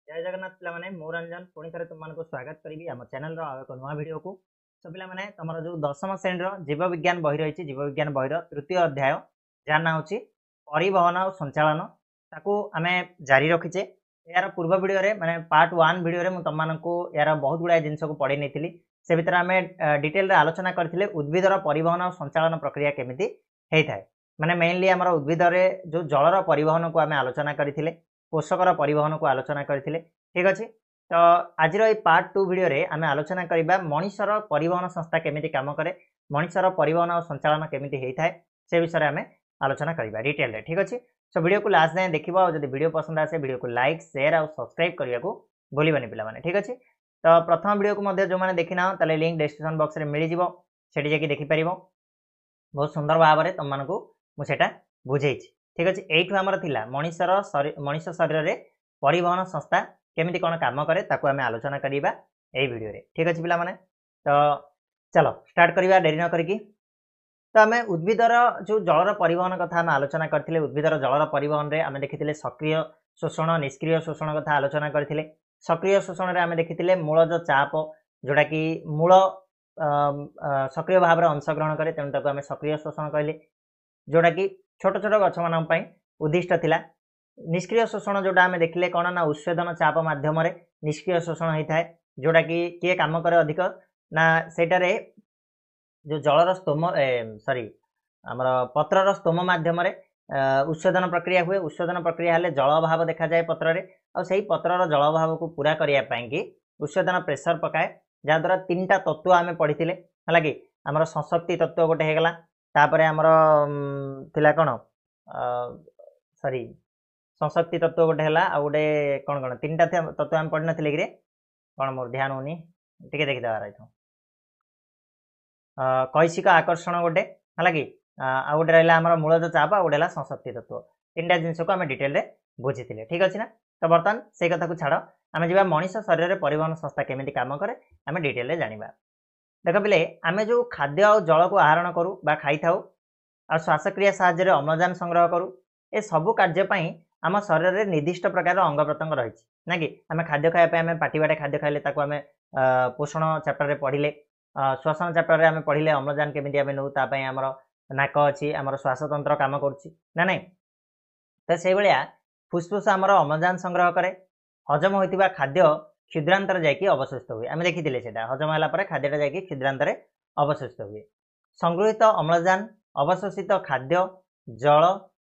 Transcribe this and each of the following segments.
जय जगन्नाथ पे मु रंजन पुणी थे तुम स्वागत करी आम चैनल एक नुआ वीडियो को। तो पे तुम जो दशम श्रेणी जीव विज्ञान बही रही जीव विज्ञान बही तृतीय अध्याय जार ना हूँ परिवहन और संचालन ताकू आम जारी रखीचे। यार पूर्व वीडियो रे माने पार्ट 1 वीडियो रे तुम यार बहुत गुड़ा जिनस को पढ़ी नहीं से भितर आम डिटेल आलोचना करथिले उद्भिदर परिवहन और संचालन प्रक्रिया केमिति होता है। माने मेनली आम उद्भिद जो जलर परिवहन को आम आलोचना करथिले पोषकर परिवहन को आलोचना करथिले। ठीक अच्छे। तो आज पार्ट 2 वीडियो रे आम आलोचना करबा मनुष्यर परिवहन संस्था केमिति काम करे मनुष्यर परिवहन और संचालन केमिति होता है से विषय आम आलोचना करबा डिटेल रे। ठीक अच्छे। सो वीडियो को लास्ट जाए देखिबा और जदि वीडियो पसंद आसे वीडियो को लाइक शेयर और सब्सक्राइब करने को भूलबानी पिला माने। ठीक अच्छे। तो प्रथम वीडियो को मध्य जो मैंने देखी ना ताले लिंक डिस्क्रिप्शन बॉक्स रे मिल जिवो सेठी जाके देखि परिबो। बहुत सुंदर भाव में तुम मानकु मुझेटा बुझेइछि। ठीक अच्छे। एठु हमर थिला मनुष्य शरीर रे परिवहन संस्था केमिति कोन काम करे ताकू आमे आलोचना करिबा एई वीडियो रे। ठीक अच्छे पिला माने। तो चलो स्टार्ट करिबा डेरी न करिकी। तो आम उद्भिदर जो जलर परिवहन कथा आम आलोचना करथिले उद्भिदर जलर परिवहन रे आम देखिथिले सक्रिय शोषण निष्क्रिय शोषण कथा आलोचना करथिले। सक्रिय शोषण रे आम देखिथिले मूलज चाप जोटा कि मूल सक्रिय भाव में अंशग्रहण करे तेणु ताको आम सक्रिय शोषण कहले जोटा कि छोट छोट गछ मान उद्दिष्ट थिला। निष्क्रिय शोषण जोटा आम देखिले कौन ना उच्छेदन चाप माध्यम निष्क्रिय शोषण होता है जोटा कि किए काम करे अधिक ना सेटारे जो जलर स्तोम सॉरी आमर पत्रर स्तोम माध्यम उच्छेदन प्रक्रिया हुए। उच्छेदन प्रक्रिया हेले जल अभाव देखा जाए पत्र रे और सही पत्रर जल अभाव को पूरा करिया पाई कि उच्छेदन प्रेशर पकाए जहाँ द्वारा 3टा तत्व आम पढ़ी है कि आमर संशक्ति तत्व गोटे होगला तापर आमर थिला कौन सॉरी संशक्ति तत्व गोटे है आ गोटे कौन कौन 3टा तत्व आम पढ़ी नथिले कि कौन मोर ध्यान होनी टिके देखिदेबार एठो कैशिक आकर्षण गोटे है कि आ गोटे रहा आमर मूलज चाप आ गोटे संशक्ति तत्व 3टा जिनस को आम डिटेल रे बुझी। ठीक अच्छे ना। तो बर्तमान से कथा को छाड़ आम जा मनुष्य शरीर में परिवहन संस्था केमिति काम करे आम डिटेल रे जानिबा। देख पिले आम जो खाद्य और जल को आहरण करूँ बा खाई थाऊ और श्वासक्रिया साहाय्य अम्लजान संग्रह करूँ ए सबू कार्यपाई आम शरीर में निर्दिष्ट प्रकार अंग प्रत्यंग रही ना कि आम खाद्य खायापे आम पाटी बाटे खाद्य खाइले ताको आम पोषण चैप्टर रे पढ़िले श्वसन चैप्टर रे आम पढ़िले अम्लजान केमिति आम नौ तापाई आमर नाक अच्छी आमर श्वासतंत्र काम करुच्ची ना नहीं। तो से भाया फुसफुस आमर अम्लजान संग्रह करे हजम होता खाद्य क्षुद्रांतर जाकि अवशिष्ट हुए आम देखी हजम है खाद्यटा जाकि क्षुद्रांतर अवशिष्ट हुए। संगृहित अम्लजान अवशोषित खाद्य जल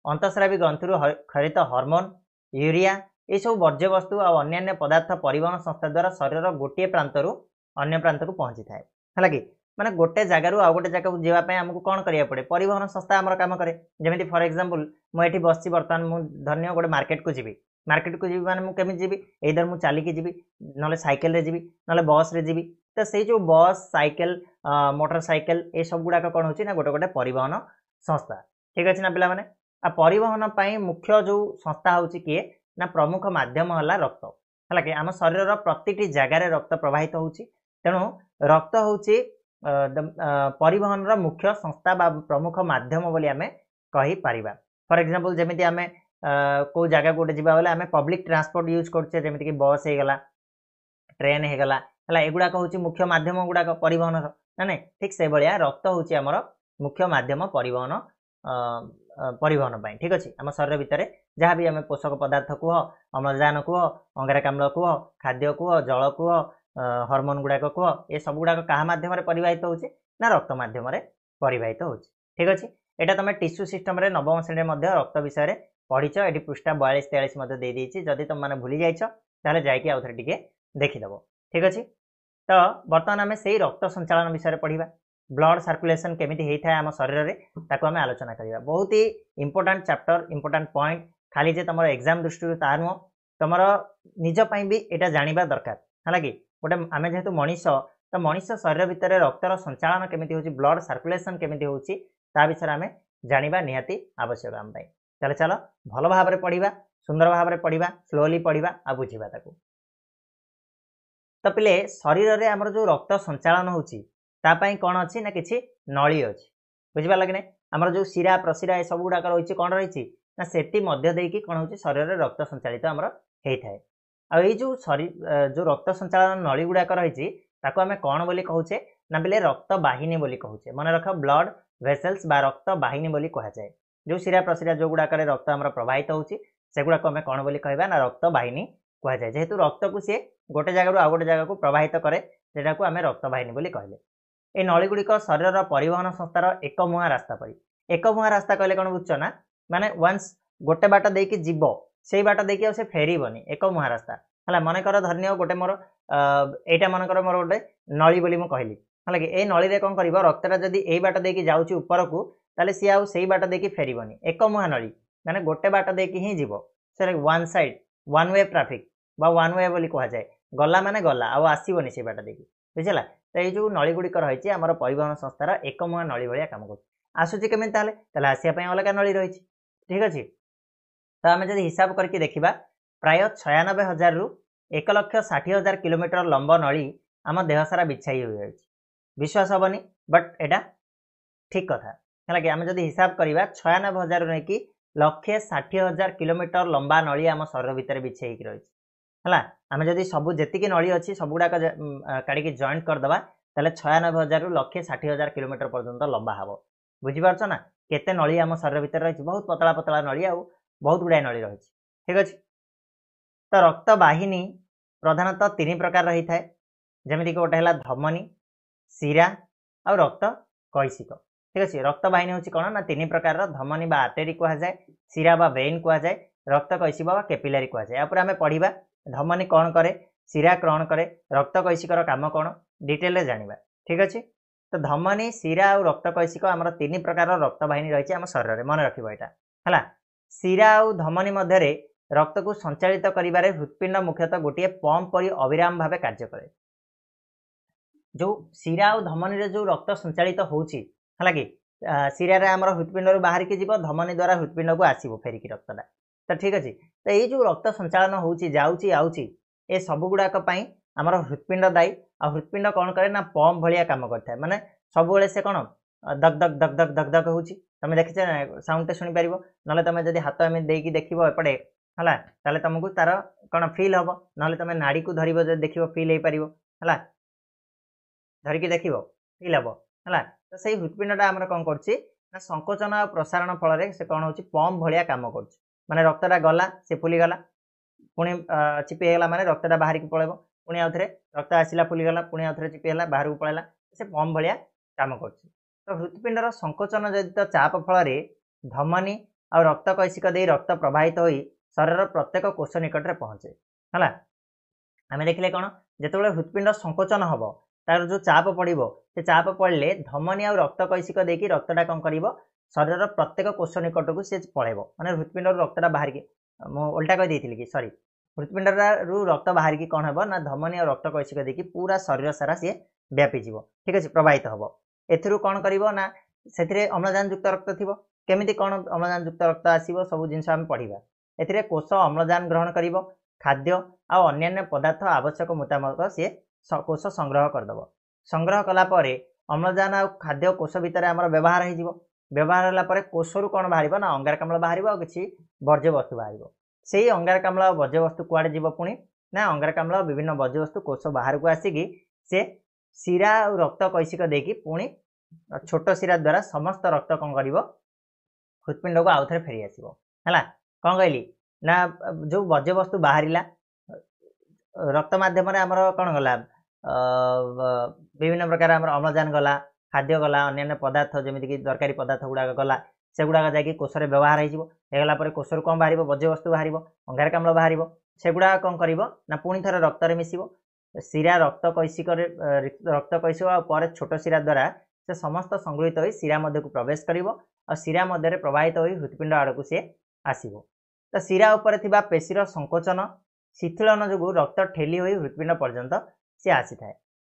अंतस्रावी ग्रंथि खरित हार्मोन यूरिया ये सब वर्ज्य वस्तु और अन्य पदार्थ परिवहन संस्था द्वारा शरीर गोटे प्रांतर अन्य प्रांत को पहुंची थाए है कि माने गोटे जगार आउ गोटे जगह जावाई आमको कौन करिया पड़े परिवहन संस्था आमर काम करे। जमी फॉर एग्जांपल मुझे बस बर्तमान मुझे धन्य गोटे मार्केट को जी माने मुझे जीवी एदर मुझे चलिकी जी ना साइकेल जी ना बस रे जी। तो से जो बस साइकेल मोटरसाइकेल ये सब गुड़ाक कौन होची ना गोटे गोटे परिवहन संस्था। ठीक अच्छे ना पिला माने। आ परिवहन पाई मुख्य जो संस्था होची किए ना प्रमुख माध्यम है रक्त है कि आम शरीर प्रति जगार रक्त प्रवाहित होची तेणु रक्त होची परिवहन मुख्य संस्था बा प्रमुख माध्यम बोली आमे कही पारिबा। फॉर एग्जांपल जेमिति आमे को जगह गोटे जीवा बेले आमे पब्लिक ट्रांसपोर्ट यूज करछे जेमिति कि बस हे गला ट्रेन हे गला हला एगुडा को होची मुख्य माध्यम गुडा को परिवहन ना नहीं। ठीक से भलिया रक्त होची हमर मुख्य माध्यम परिवहन परिवहन पाई। ठीक अच्छे। आम शरीर भितर जहाँ भी आम पोषक पदार्थ कह अम्लजान कह अंगारकाम्ल कह खाद्य कह जल कह हार्मोन गुड़ाक कह ये सब गुड़ाक क्या मध्यम परिवाहित होचे ना रक्त मध्यम परिवाहित होचे। ठीक अच्छे। यहाँ तुम टिश्यू सिस्टम रे नवम श्रेणी रक्त विषय में पढ़ीच ये पृष्ठा 42-43 दे देछि जदि तुम मैंने भूली जाइछ ताले जाइए आउ थे टिके देखिदेव। ठीक अच्छे। तो बर्तमान आम से रक्त संचालन विषय पढ़ा ब्लड सर्कुलेशन केमिति होता है आम शरीर में ताको आम आलोचना करवा। बहुत ही इंपोर्टेंट चैप्टर इंपोर्टेंट पॉइंट खाली जे तुम एग्जाम दृष्टि तार नुह तुम निजपाई भी यहाँ जानवा दरकार है कि गोटे आम जेहेतु मनीष तो मनीष शरीर भितर रक्तर संचालन केमिति होची ब्लड सर्कुलेशन केमिति होची ता विषय आम जानवा निहाती आवश्यक आम पाई। चलो चलो भल भाव में पढ़ा सुंदर भाव में पढ़ा स्लोली पढ़ा आ बुझा ताकू। तो पिले शरीर में आमर जो रक्त संचालन होची तापाई कौन अच्छी ना किसी नली अच्छी बुझिपार लगे ना आमर जो शिरा प्रशिरा ये सब गुड़ाक रही कौन रही ना सेटी मध्य देकी कौन हो शरीर में रक्त संचालित आमर होता है। जो शरीर जो रक्त संचालन नली गुड़ाक रही आम कौन बोली कहूचे ना बोले रक्त वाहिनी बोली कहूचे मन रख ब्लड वेसल्स बा रक्त वाहिनी बोली कहुए जो शिरा प्रशिरा जो गुड़ाक रक्त आम प्रवाहित होची सेगुड़ाक आम कौन बोली कहबा ना रक्त वाहिनी कहुए जेहेतु रक्त को सी गोटे जगह आउ गोटे जगह को प्रवाहित करे सेटा को आम रक्त वाहिनी बोली कहले ए नलीगुड़िक शरीर परिवहन संस्थार एक मुहां रास्ता परी एक मुहां रास्ता कहले कौन बुझ ना माने वंस गोटे बाट देकी जीव से बाट देकी से फेरबनी एक मुहां रास्ता है मनकर धरनीय गोटे मोर एटा मनकर मोर गोटे नली बोली मु कहली है कि ए नली कौन कर रक्तटा जदि ए बाट देकी जाऊँगी ऊपर को ताले सी आउ से बाट देकी फेरबनी एक मुहां नली माने गोटे बाट देकी ही जीव से one side one way traffic बा वन वे बोली कहुए गला माने गला आउ आसबनी से बाट देकी बुझला तो ये जो नलीगुड़िक रही आम परिवहन संस्थार एक मुहां नली भाया कम कर आसूची केमी आसापी अलग नली रही ठीक अच्छे तो आम जब हिसाब करके देखा प्राय 96,000 रु 1,60,000 किलोमीटर लंब नली आम देह सारा बिछाई हो जाए विश्वास हेनी बट एटा ठीक कथा है कि आम जब हिसाब करवा 96,000 नहीं कि 1,60,000 किलोमीटर लंबा नली आम शरीर भितर बिछाई रही है आम जब सब जी नली अच्छी सब गुड़ाक काढ़ी जॉइंट करदे ताले 96,000 रु 1,60,000 किलोमीटर पर्यंत लंबा हम बुझीपार ना केते नली आम शरीर भितर रही बहुत पतला पतला नली आउ बहुत गुड़ाए नली रही ठीक अच्छे तो रक्त वाहिनी प्रधानतः 3 प्रकार रही है जमीक गोटे है धमनी शिरा और रक्त कैशिक ठीक अच्छे रक्त वाहिनी हूँ कौन ना 3 प्रकार धमनी बा आर्टेरी कहुए शिरा बा वेन कहुए रक्त कैशिक बा कैपिलारी कहुए या आम पढ़ा धमनी कौन करे शिरा कौन करे रक्त कैशिकर काम कौन डिटेल जाना ठीक अच्छे तो धमनी शिरा और रक्त कैशिक आम 3 प्रकार रक्त वाहिनी रही आम शरीर मन रख है शिरा और धमनी मध्य रक्त को संचालित करिबारे हृत्पिंड मुख्यतः गोटे पंप पर अविराम भाव कार्य करे जो शिरा और धमनी रे जो रक्त संचालित होउची हला कि शिरा रे हमर हृत्पिंड रु बाहर के जीव धमनी द्वारा हृत्पिंड को आसीबो फेरिकी रक्तटा तो ठीक अच्छे तो ये जो रक्त संचालन होउची जाउची आउची ए सब गुड़ाक आमर हृत्पिंड दायी आ हृत्पिंड कौन करे ना पंप भाया काम करता है माने सब से कौन दग दग दग दग दग दग होउची तुम देखिए साउंड तो शुणी पार ना तुम जब हाथ एम देकी देख एपटे है ताले तुमको तार कौन फिल हम ना तुम नाड़ी को धर देख फिल हो पार है धरिकी देख फिल हम है तो सही हृत्पिंडा आम कौन कर संकोचन और प्रसारण फल से कौन हो पंप भाया काम कर माने रक्तटा गला से फुलीगला पुणी चिपीगला माने रक्तटा बाहर की पड़े पुणी आउ थे रक्त आसला फुलीगला पुणी आउ थे चिपीगला बाहर को पड़ेगा से पंप भाया काम कर तो हृत्पिंडर संकोचन जनित चाप फल धमनी और रक्त कैशिक दे रक्त प्रवाहित हो शरीर प्रत्येक कोष निकट में पहुँचे है आम देखिले कौन जिते हृत्पिंड संकोचन हम तार जो चाप पड़ो से चाप पड़े धमनी और रक्त कैशिक देकी रक्तटा कौन कर शरीर प्रत्येक कोष निकट को सी पलैब मैंने हृत्पिंड रक्तटा बाहर की उल्टा कही कि सॉरी हृत्पिंड रु रक्त बाहर की कौन हम ना धमनी और रक्त कैशिक देकी पूरा शरीर सारा सी व्यापीज ठीक अच्छे प्रवाहित हम एथुरु कौन करिवो ना से अम्लजान युक्त रक्त थी केमिति कौन अम्लजान युक्त रक्त आसो सब जिन आम पढ़ा ए कोष अम्लजान ग्रहण कर खाद्य आ अन्य पदार्थ आवश्यक मुताबिक सी कोष संग्रह करदेव संग्रह कलापर अम्लजान आ खाद्य कोष भितर आम व्यवहार हो व्यवहार होगापर कोषरु कौन बाहर ना अंगारकाम्ल बाहर कि वर्ज्य वस्तु बाहर से अंगारकाम्ल वर्ज्य वस्तु कुआड़े जीव पुणी ना अंगारकाम्ल विभिन्न वर्ज्य वस्तु कोष बाहर को आसिकी से शिरा और रक्त कैशिक देकी पुणी छोट शिरा द्वारा समस्त रक्त कौन कर हृत्पिंड को आउ थे फेरी आसो है कौन कहली ना जो वर्ज्य वस्तु बाहर रक्त मध्यम आमर कौन गला विभिन्न प्रकार आम अम्लजान गला खाद्य गला अन्य पदार्थ जमीक दरकारी पदार्थ गुड़ाक गला से गुड़ाक जाकि कोषरे व्यवहार होगला कोषर कौन बाहर वर्ज्य वस्तु बाहर अंगारकाम्ल बाहर से गुड़ा कौन कर ना पुणी थे रक्त मिसिबो शिरा रक्त कैशिक रक्त कैशिक और छोट शिरा द्वारा से समस्त संगृहित हो शिरा मध्य को प्रवेश कर शिरा मध्य प्रवाहित हो हृत्पिंड आड़ को सी आसो तो शिरा उपर थिबा पेशीर संकोचन शिथिलन जो रक्त ठेली हो हृत्पिंड पर्यंत सी आसी थाए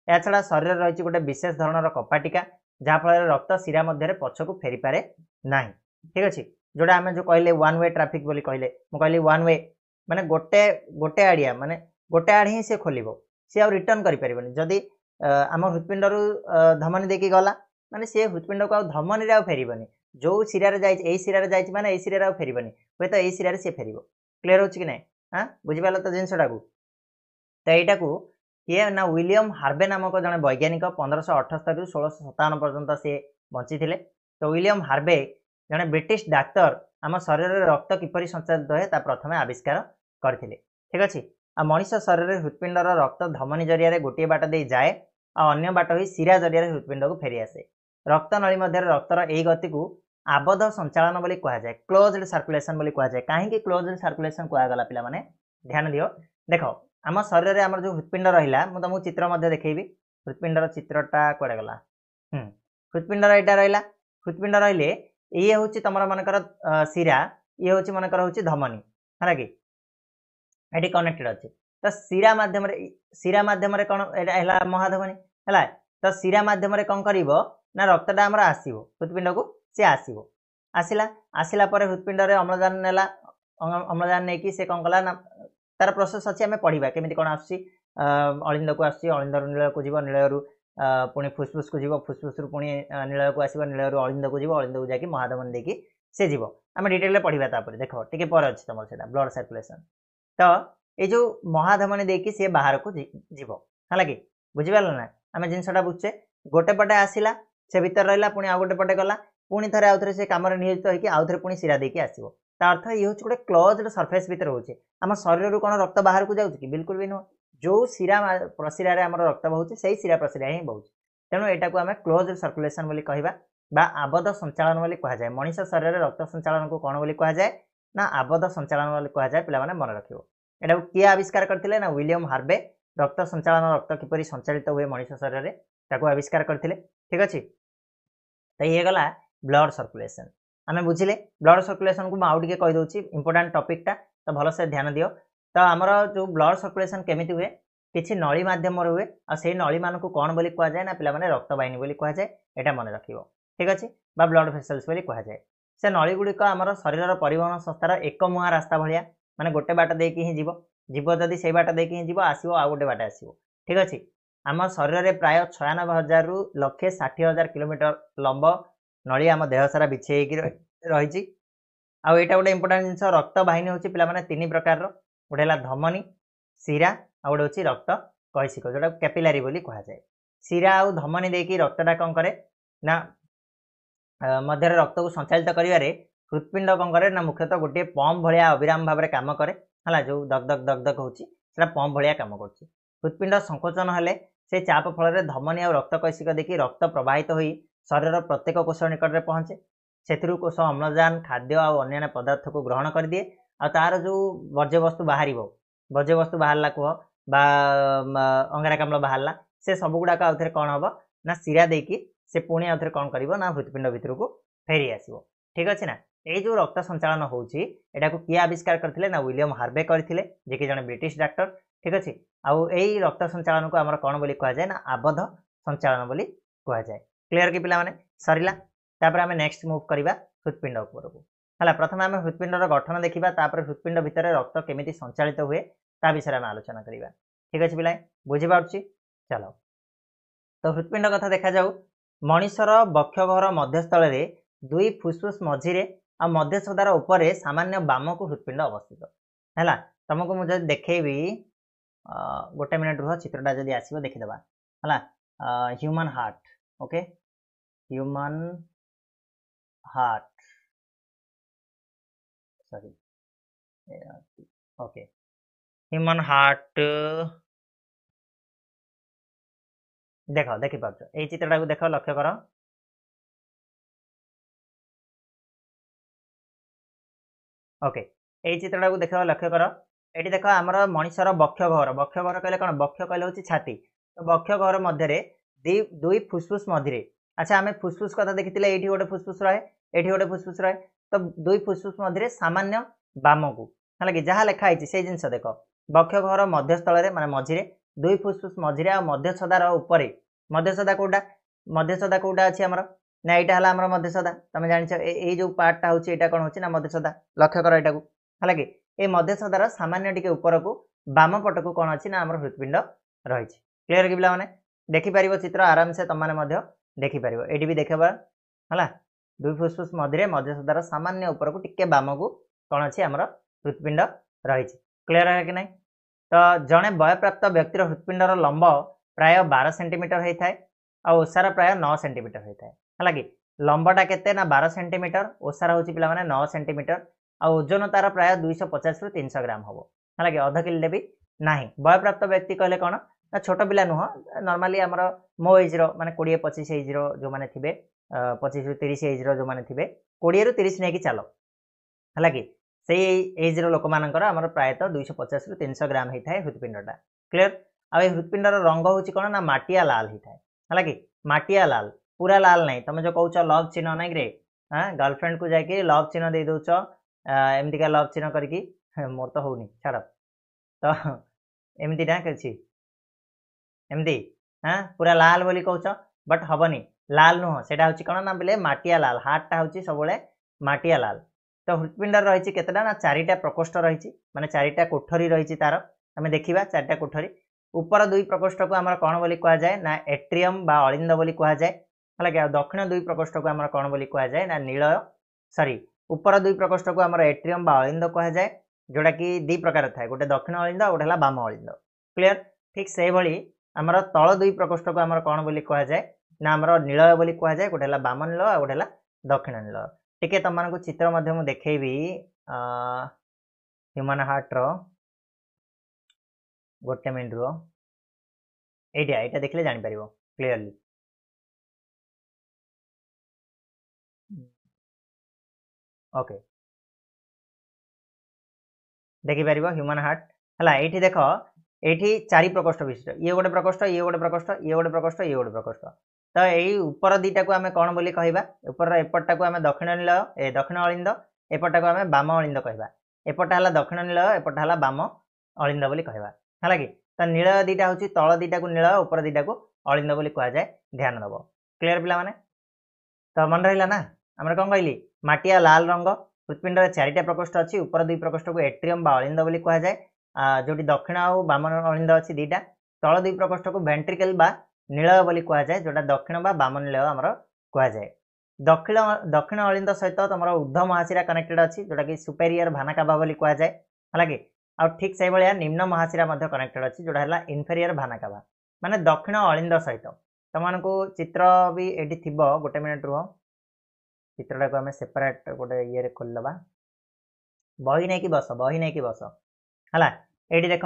या छड़ा शरीर रही गोटे विशेष धरणर कपाटिका जहाँफल रक्त शिरा मध्य पछक फेरी पारे ना ठीक अच्छे जोड़ा आम जो कहले वन वे ट्राफिक बोली कहले मुझे वन वे माने गोटे गोटे आड़िया माने गोटे आड़ ही से खोल सी आ रिटर्न करें जदि आम हृत्पिंड धमनी देकी गला माने सी हृत्पिंड को धमनी आउ फेरबनी जो शिरार जाए शिरार जाए माने शिरार आउ फेरबनी हे तो यही शिरार सी फेर क्लीयर हो कि ना हाँ बुझिपाल तो जिनसा तो यहाँ को किए ना विलियम हार्वे नामक जड़े वैज्ञानिक 1578 रु 1657 पर्यंत सी बंची थे। तो विलियम हार्वे जड़े ब्रिटिश डाक्तर आम शरीर में रक्त किपरि संचालित हुए ता प्रथम आविष्कार करते। ठीक अच्छे। आ मनीष शरीर में हृत्पिंडर रक्त धमनी जरिया गोटे बाट दे जाए अन्य बाट ही शिरा जरिया हृत्पिंड को फेरी आसे। रक्त नली मध्य रक्तर यही गति को आबद्ध संचालन बोली कहा जाए, क्लोज्ड सर्कुलेशन बोली कहा जाए। कहीं क्लोज्ड सर्कुलेशन कहगला पिला माने ध्यान दियो। देख आम शरीर में आम जो हृत्पिंड रहा मुझे तुमको चित्र मध्य देखी हृत्पिंडर चित्रटा कड़े गला। हृत्पिंडर यहाँ रहा हृत्पिंड रही ये हूँ तुम मनकर शिरा ये हूँ मनकर हूँ धमनी है कि ये कनेक्टेड अच्छे। तो शिरा मध्यम कौन है महाधमनी है। तो शिरा मध्यम कौन कर ना रक्तटा आमर आसो हृत्पिंड को सी आसो आसला आसला हृत्पिंड अम्लजान नेला अम्लजान नहीं कि कौन कला ना तार प्रोसेस अच्छी आम पढ़ा केमी कौन आसुची अलिंद को आसुची अलिंदर नील को जीव नीलू पुणी फुसफुस को जीव फुसफुस पुणी नील को आसो नीलू अलिंद को जीव अलिंद को जाकि महाधमनी देखी से जीव आम डिटेल पढ़ा तापर देख टे पर अच्छे तुम से ब्लड सर्कुलेशन। तो ये जो महाधमनी देखी सी बाहर को जीव है कि बुझीपार ना आम जिनसा बुझे गोटे पटे आसला से भीतर रहा पुणी आउ गोटे पटे गला पुणी थे आउ थे से कम नियोजित होकर आउ थे पुणी शिरा देकी आसो। ता अर्थ ये हूँ गोटे क्लोज्ड सरफेस भीतर होचे आम शरीर कौन रक्त बाहर को जाऊँ कि बिल्कुल भी नुह जो शिरा प्रशिरा आम रक्त बहुचे से शिरा प्रशिरा ही बहुचे। तेणु यहाँ को आम क्लोज्ड सर्कुलेशन बोली कहवा आबद्ध संचालन बोली कह जाए। मनीष शरीर में रक्त संचालन को कौन बोली कह जाए ना आबद्ध संचालन बोली कह जाए। पिला माने मन रखियो यहाँ किए आविष्कार करते ना विलियम हार्वे रक्त संचालन रक्त किपरि संचालित हुए मनीष शरीर में ताको आविष्कार करते। ठीक अच्छे। तो ये गला ब्लड सर्कुलेशन आम बुझिले ब्लड सर्कुलेशन को मुझे कही दूसरी इंपोर्टाट टॉपिकटा तो भल से ध्यान दियो। तो आमर जो ब्लड सर्कुलेशन केमिति हुए किसी नली मध्यम हुए और से नली मान को कौन बोली कह जाए ना पिला माने रक्त वाहिनी बोली कह जाए यहाँ मन रखियो। ठीक अच्छे बा ब्लड भेसल्स बोली कह जाए। से नली गुड़िक आमर शरीर परिवहन संस्थार एक मुहां रास्ता भाया माने गोटे बाट देकी ही जीव जीव जदि से बाट देकी ही जीव आसो आ गोटे बाट आसो। ठीक अच्छे। आम शरीर में प्राय 96,000 रु 160,000 किलोमीटर लंब नली आम देह सारा बिछे रही। आउ यहाँ गोटे इंपोर्टाट जिन रक्त वाहिनी हूँ पिला माने 3 प्रकार गोटे है धमनी शिरा आ गोटे हूँ रक्त कैसिक जोटा कैपिलारी बोली कह जाए। शिरा आउ धमनी देकी रक्तटा कौन करे ना मध्य रक्त को संचालित करिवारे हृत्पिंड कौन करे ना मुख्यतः गोटे पंप भाया अविराम भाव में काम करे है जो दग दग दग दग होची पंप भाया काम कर। हृत्पिंड संकोचन हेले से चाप फल धमनी और रक्त कैसिक देखी रक्त प्रवाहित हो शरीर प्रत्येक कोष निकट में पहुँचे से कोष अम्लजान खाद्य और अन्य पदार्थ को ग्रहण कर दिए आ तार जो वर्ज्यवस्तु बाहर वर्ज्यवस्तु बाहरला कह बा अंगारकाम्ल बाहरला से सब गुड़ाक आउ थे कौन हम ना शिरा देकी से पुणी आउ थे कौन कर ना हृत्पिंड भीतर को फेरी आसो। ठीक अच्छे ना ये जो रक्त संचालन होची एटा को किए आविष्कार करथिले ना विलियम हार्वे करथिले जे कि जने ब्रिटिश डॉक्टर। ठीक अच्छे। आउ यही रक्त संचालन को आमर कौन बोली कह जाए ना आबद्ध संचालन बोली कह जाए। क्लियर कि पिला माने सरिला। तापर आमे नेक्स्ट मूव करबा हृत्पिंड उपर को हला। प्रथम आमे हृत्पिंडर गठन देखिबा तापर हृत्पिंड भितर रक्त केमिति संचालित हुए ता विषय आमे आलोचना करबा। ठीक अछि पिला बुझी पाउछि। चलो तो हृत्पिंड कथा देखा जाऊ। मनीषर बक्षगहर मध्यस्थल रे दुई फुसफुस मझिरे आ मध्यस्थदार उपरे सामान्य बाम को हृत्पिंड अवस्थित है। तुमको मुझे देखेबी गोटे मिनट रुह चित्रटा जदि आसो देखीदे है human heart. Okay human heart sorry okay human heart देख देखी पार्छ ये चित्रटा को देख लक्ष्य कर। ओके ये चित्रटा को देख लक्ष्य कर। ये देख आमर मनीषर बक्षगहर कहले कौन बक्ष कहले हूँ छाती। तो बक्षगहर मध्य दुई फुसफुस मझिरे अच्छा आम फुसफुस कथा देखी ये गोटे फुसफुस रहे ये गोटे फुसफुस रहे। तो दुई फुसफुस मझिरे सामान्य बाम को है कि जहाँ लिखाई से जिन देख बक्षगहर मध्यस्थल माने मझिरे दुई फुसफुस मझिरे आ मध्यछदार उपरे मध्यछदा कौटा अच्छी आमर ना यहाँ है आम मध्यछदा तुम जान ये जो पार्टा हूँ यहाँ कौन हो मध्यछदा लक्ष्य कर यहाँ है कि ये मध्यछदार सामान्य टिके ऊपर को बाम पट को कौन अच्छी ना आम हृत्पिंड रही। क्लियर कि पिला देखिपर चित्र आराम से तुम मैंने देखिपर ये भी देखा है दुई फुसफुस मध्य मध्यछदार सामान्य ऊपर को टिके बाम को कौन अच्छी आमर हृत्पिंड रही। क्लियर है कि नहीं तो जड़े बयप्राप्त व्यक्तिर हृत्पिंडर लंब प्राय 12 सेंटीमीटर होता है और ओसार प्राय 9 सेंटीमीटर होता है कि लंबटा केते ना 12 सेंटीमीटर ओसार हूँ पे 9 सेंटीमीटर आ ओजन तार प्राय 250 रु 300 ग्राम हम है कि अध किलो भी ना बयप्राप्त व्यक्ति कहले कौन ना छोट पिला नुह नॉर्मली आमर मो एज माने 20-25 एज जो मैंने थे 25 रु 30 एज जो मैंने थे 20 रु 30 नहीं चल है कि से एज लोक मानकर आमर प्रायतः 250 रु 300 ग्राम होता है हृत्पिंडटा क्लीयर आ हृत्पिंडर रंग हूँ कौन ना माटिया लाल होता है कि माटिया लाल पूरा लाल नहीं तुम जो कौच लव चिन्ह ना रे हाँ गर्लफ्रेंड को जाकि लव चिन्ह दे दौच एमतीका लव चिन्ह करके मोर तो होनी छाड़ तो एमती ना कि एमती हाँ पूरा लाल बोली कौच बट हेनी लाल नुह से कौन ना बोले माटिया लाल हार्टा हूँ सब माटिया लाल तो हृत्पिंडर रही केतटा ना 4टा प्रकोष्ठ रही माने 4टा कोठरी रही तार आम देखा 4टा कोठरी ऊपर 2 प्रकोष्ठ को आम कौन बोली कह जाए ना एट्रियम बा अलिंद बोली कह जाए है कि दक्षिण 2 प्रकोष्ठ को आम कौन बोली कह जाए ना नील सॉरी ऊपर 2 प्रकोष्ठ को आम एट्रियम बा अलिंद कह जाए जोटा कि 2 प्रकार थाए गोटे दक्षिण अलिंद गोटे बाम अलिंद क्लीयर ठीक से भली आमर तल 2 प्रकोष्ठ को आम कौन बोली कह जाए ना आमर नील बोली कह जाए गोटे बाम नील आ गोटे दक्षिण नील टिके तुम मानक चित्र मध्य देखी ह्यूमन हार्ट रो गोटे मिनट रो एटा देखले जानी परिबो क्लियरली ओके देखि परिबो ह्यूमन हार्ट हला एठी देखो एठी 4 प्रकोष्ठ विशिष्ट ये गोटे प्रकोष्ठ ये गोटे प्रकोष्ठ ये गोटे प्रकोष्ठ ये गोटे प्रकोष्ठ तो यही ऊपर 2टा को आम कौन बोली कहबा ऊपर एपटा को आम दक्षिण नील दक्षिण अलिंद एपटा को आम बाम अलिंद कहबा एपटा हला दक्षिण नील एपटा हला बाम अलिंद बोली कहबा है कि तो नील 2टा हूँ तल 2टा को नील ऊपर 2टा को अलिंद बोली कह जाए ध्यान दब क्लीयर पिला माने तो मन रहा ना आम कौन कहली माटिया लाल रंग हृत्पिंडर 4टा प्रकोष्ठ अच्छी ऊपर 2 प्रकोष्ठ को एट्रियम बा अलिंद बोली कह जाए जो दक्षिण आ बाम अलिंद अच्छी 2टा तल 2 प्रकोष्ठ को वेंट्रिकल बा नील बोली कह जाए जोटा दक्षिण बा बाम नील आमर कह जाए दक्षिण अलिंद सहित तुम ऊर्ध्व महाशिरा कनेक्टेड अच्छी जोटा कि सुपेरियर भानाकाभा बोली कह जाए है कि आ ठीक से भाया निम्न महाशिरा कनेक्टेड अच्छी जोटा है इनफेरियर भानाकाभा माने दक्षिण अलिंद सहित तुमको चित्र भी ये थी गोटे मिनट रुह चित्रटा को आम सेपरेट गोटे ये खोलदबा बही नहीं कि बस है ये देख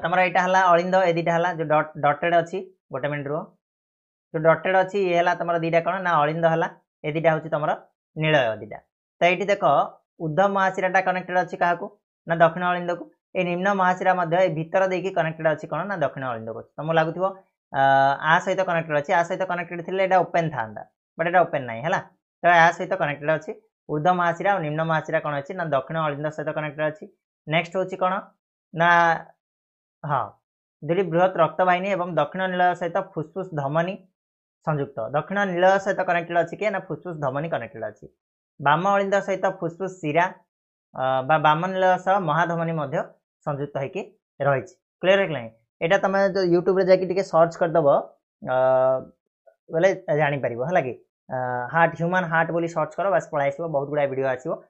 तुम यहाँ है अलिंद ए 2टा है जो डटेड अच्छी गोटे मिनट रुह जो डटेड अच्छी ये है तुम 2टा कौन ना अलिंद है ए 2टा हूँ तुम नील 2टा तो ये देख ऊर्ध्व महाशिराटा कनेक्टेड अच्छी क्या ना दक्षिण अलिंद को ये निम्न महाशिरा भीतर देकी कनेक्टेड अच्छी कौन ना दक्षिण अलिंद को तुमको लगुव आ सहित कनेक्टेड अच्छी आ सहित कनेक्टेड थी ओपेन था बट ये ओपेन ना है तो या सहित कनेक्टेड अच्छी ऊर्ध्व महाशिरा और निम्न महाशिरा कौन अच्छी ना दक्षिण अलिंद सहित कनेक्टेड अच्छी नेक्स्ट हूँ कौन ना हाँ 2 बृहत रक्तवाहिनी और दक्षिण नील सहित फुसफुस धमनी संयुक्त दक्षिण नील सहित कनेक्टेड अच्छी कि ना फुसफुस धमनी कनेक्टेड अच्छी बाम अलिंद सहित फुसफुस शिरा बाम नील सह महाधमनी संयुक्त होगी रही क्लीयर है यहाँ तुम जो यूट्यूब रे जाके सर्च करदेव बोले जापर है कि हार्ट ह्यूमन हार्ट बोली सर्च कर बस पलाई आसो बहुत गुड़ा वीडियो आसो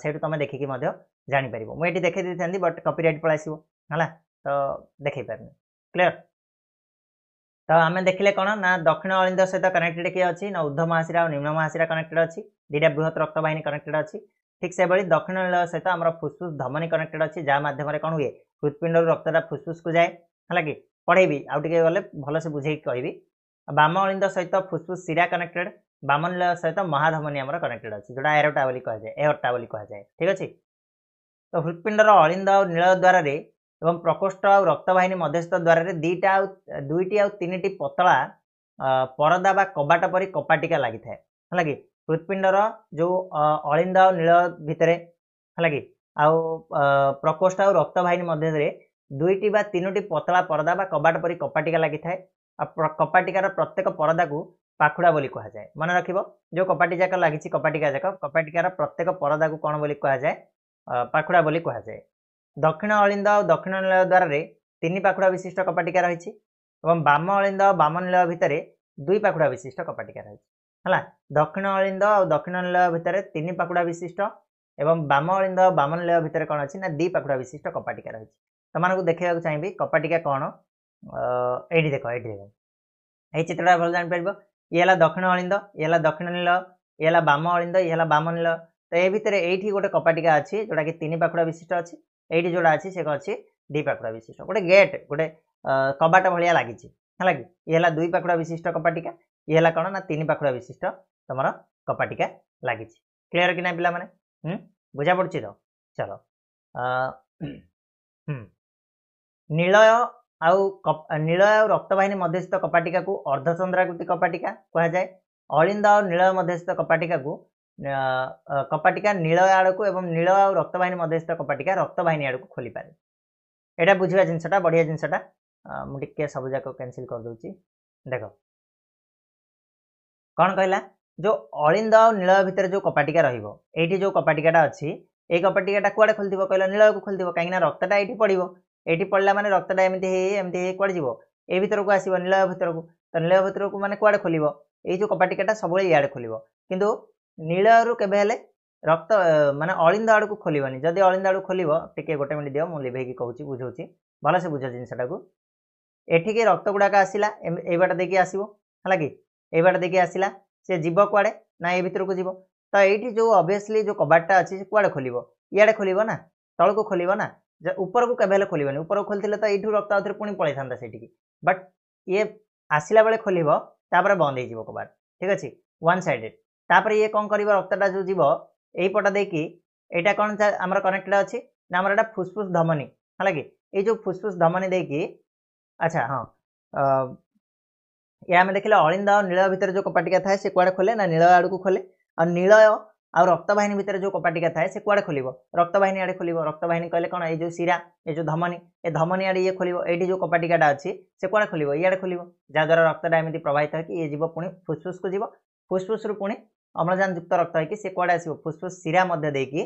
से तुम देखिकी जापर मुझे देखी दी था बट कॉपीराइट पलाई आसो है तो देख पारनी क्लीयर तो आम देखिले कौन ना दक्षिण अलिंद सहित कनेक्टेड किए अच्छी ना ऊर्ध्व महाशिरा और निम्न महाशिरा कनेक्टेड अच्छी 2टा बृहत रक्तवाहिनी कनेक्टेड अच्छी ठीक से भाई दक्षिण नील सहित आम फुसफुस धमनी कनेक्टेड अच्छी जहाँ मध्यम कौन हुए हृत्पिंड रक्तटा फुसफुस को जाए है कि पढ़ेबी आउ टे गले भल से बुझे कहि बाम अलिंद सहित फुसफुस शिरा कनेक्टेड बाम नील सहित महाधमनी आम कनेक्टेड अच्छी जोटा एरोटा बोली कह जाए एअरटा बोली कह जाए ठीक अच्छे तो हृत्पिंडर अलिंद और नील द्वार एवं प्रकोष्ठ और रक्तवाहिनी मध्यस्थ द्वार 2टा आ 3टी पतला परदा बा कबाट परी कपाटिका लगी था है कि हृत्पिंडर जो अलिंद और नील भितर है कि प्रकोष्ठ और रक्तवाहिनी मध्य 2टी बा 3टी पतला परदा बा कबाट परी कपाटिका लगी था कपाटिकार प्रत्येक परदा को पाखुड़ा बोली कह जाए मन रख जो कपाटी जाक लगी कपाटिका जाक कपाटिकार प्रत्येक परदा को कौन बोली कह जाए पाखुड़ा बोली कह जाए दक्षिण अलिंद और दक्षिण नील द्वार 3 पाखुड़ा विशिष्ट कपाटिका रही बाम अलिंद और बाम नील भितर 2 पाखुड़ा विशिष्ट कपाटिका रही है दक्षिण अलिंद और दक्षिण नील भितर 3 पाखुड़ा विशिष्ट एवं बाम अलिंद और बाम नील भितर कौन अच्छी ना 2 पाखुड़ा विशिष्ट कपाटिका रही तुमको देखा चाहिए कपाटिका कौन ये देख ये चित्रटा भल जापर ये है दक्षिण अलिंद ये है दक्षिण नील ये है बाम अलिंद ये है बाम नील तो ये भितर ये गोटे कपाटिका अच्छी जोटा कि 3 पाखुड़ा विशिष्ट अच्छी ये जोड़ा अच्छी से अच्छी 2 पाखुड़ा विशिष्ट गोटे गेट गोटे कबाट भाया लगी है कि ये है 2 पाखुड़ा विशिष्ट कपाटिका ये है कौन ना 3 पाखुड़ा विशिष्ट तुम कपाटिका लगी क्लीयर कि ना पिला माने बुझा पड़ी तो चलो नीलय नीलय और रक्तवाहिनी मध्यस्थ कपाटिका को अर्धचंद्राकृति कपाटिका कह जाए अलिंद और नीलय मध्यस्थ कपाटिका को कपाटिका नीलय आड़ को एवं नीलय और रक्तवाहिनी मध्यस्थ कपाटिका रक्तवाहिनी आड़ को खोली पारे एटा बुझा जिनसटा बढ़िया जिनसटा मुझे सब जाक कैंसिल कर दूची देख कौन कहला जो अलिंद और नीलय भितर जो कपाटिका रहिबो एठी जो कपाटिकाटा अच्छी ए कपाटिकाटा कुआडे खोलथिबो कहला नीलय को खोलथिबो काहे ना रक्तटा एठी पड़िबो एठी पड़ला माने रक्तटा एमती कुआडे जीवो ए भितर को आसीबो नीलय भितर को तो नीलय भितर को माने कुआडे खोलिबो ए जो कपाटिकाटा सबले याडे खोलिबो किंतु नीलय रु केबे हेले रक्त माने अलिंद आड़ को खोलिबनी जदि अलिंद आड़ खोलिबो टिके गोटे मिनिट दियो मु लिभेकी कहूची बुझौची भले से बुझ जिनसटा को एठी के रक्त गुडाक आसिला ए बाट देखि आसीबो हला कि ए बाट देखि आसिला से जीव कुआडे ना ए भितर को जीव तो ये जो ऑब्वियसली जो कबाटा अच्छी कुआडे खोलिबो इयाडे खोलिबो ना तल को खोलिबो ना ऊपर को केबे खोलिबनी ऊपर को खोलथिले तो एठू रक्त आउथरे पुणी पळै थांदा सेठी बट ये आसिला बेले खोलिबो तापर बंद हो कबाट ठीक अच्छे वन साइडेड तापर ये कौन कर रक्तटा जो जीव यही पटा देखी यहाँ कौन आमर कनेक्टेड अच्छी ना आमर फुसफुस धमनी है कि ये जो फुसफुस धमनी देखी अच्छा हाँ ये आम देखिले अलिंद और नीलय भितर जो कपाटिका थाए से कुआडे खोले ना नीलय आड़ को खोले और नीलय आ रक्तवाहिनी भितर जो कपाटिका थाए से कुआडे खोलिबो रक्तवाहिनी आड़े खोलिबो रक्तवाहिनी कहले कौन ये जो शिरा ये जो धमनी ए धमनी आड़े ये खोलिबो एठी जो कपाटिकाटा अच्छी से कुआडे खोलिबो इयाडे खोलिबो जहाँद्वारा रक्तटा एमती प्रवाहित है कि ये जीव पुणी फुसफुस को जीव फुसफुस रु पुणी अम्लजान युक्त रक्त है कि से कुआडे आसीबो फुसफुस शिरा मध्य देकी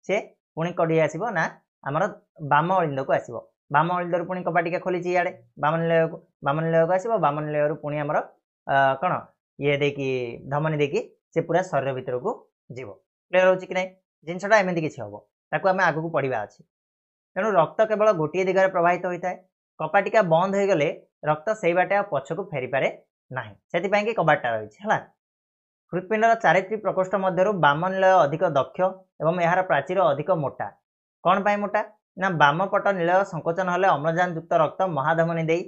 से पुणी कड़ी आसीबो ना आमर बाम अलिंद को आसीबो बाम अलिंद रु पुणी कपाटिका खोलिछि इयाडे बाम नीलय को आसीबो बाम नीलय रु पुणी आमर कौन ये देखी धमनी देखी से पूरा शरीर भितर को जीव क्लियर हो कि नहीं जिनसटा एमती किसी हम ताकू आम आगू पढ़ा अच्छी तेणु रक्त केवल गोटे दिगरे प्रवाहित होता है कपाटिका बंद हो गले रक्त से बाटे पछकू फेरी पारे ना से कि कबाटा रही है हृत्पिंडर चारिटी प्रकोष्ठ मध्य बाम नीलय अधिक दक्ष एवं यार प्राचीर अधिक मोटा कौन पाई मोटा ना बाम पट नीलय संकोचन हेले अम्लजान युक्त रक्त महाधमनी दे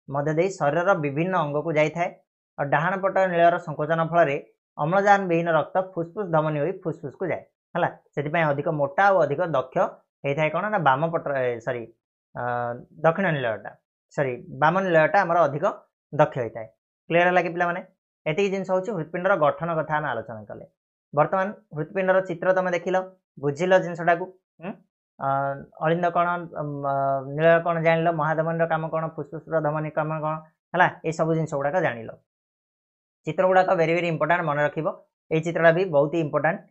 मध्य दे शरीर विभिन्न अंग को जाए और डाहाण पट नीलयर संकोचन फल अम्लजान विहीन रक्त फुसफुस धमनी हो फुसफुस को जाए है से अधिक मोटा और अधिक दक्ष होता है कौन ना बाम पट सॉरी दक्षिण नीलयटा सॉरी बाम नीलयटा आमर अधिक दक्ष होता है क्लीयर है कि पे एतिक जिन हूँ हृत्पिंडर गठन कथा आम आलोचना कले बर्तमान हृत्पिंडर चित्र तुम देख बुझिल जिनसटा को अलिंद कौन नीलय कौन जान महाधमनी काम कौन फुसफुस धमनी काम कौन है ये सब जिन गुड़ाक जान चित्र गुड़ाक वेरी वेरी इंपोर्टाट मन रख ये चित्रटा भी बहुत ही इंपोर्टाट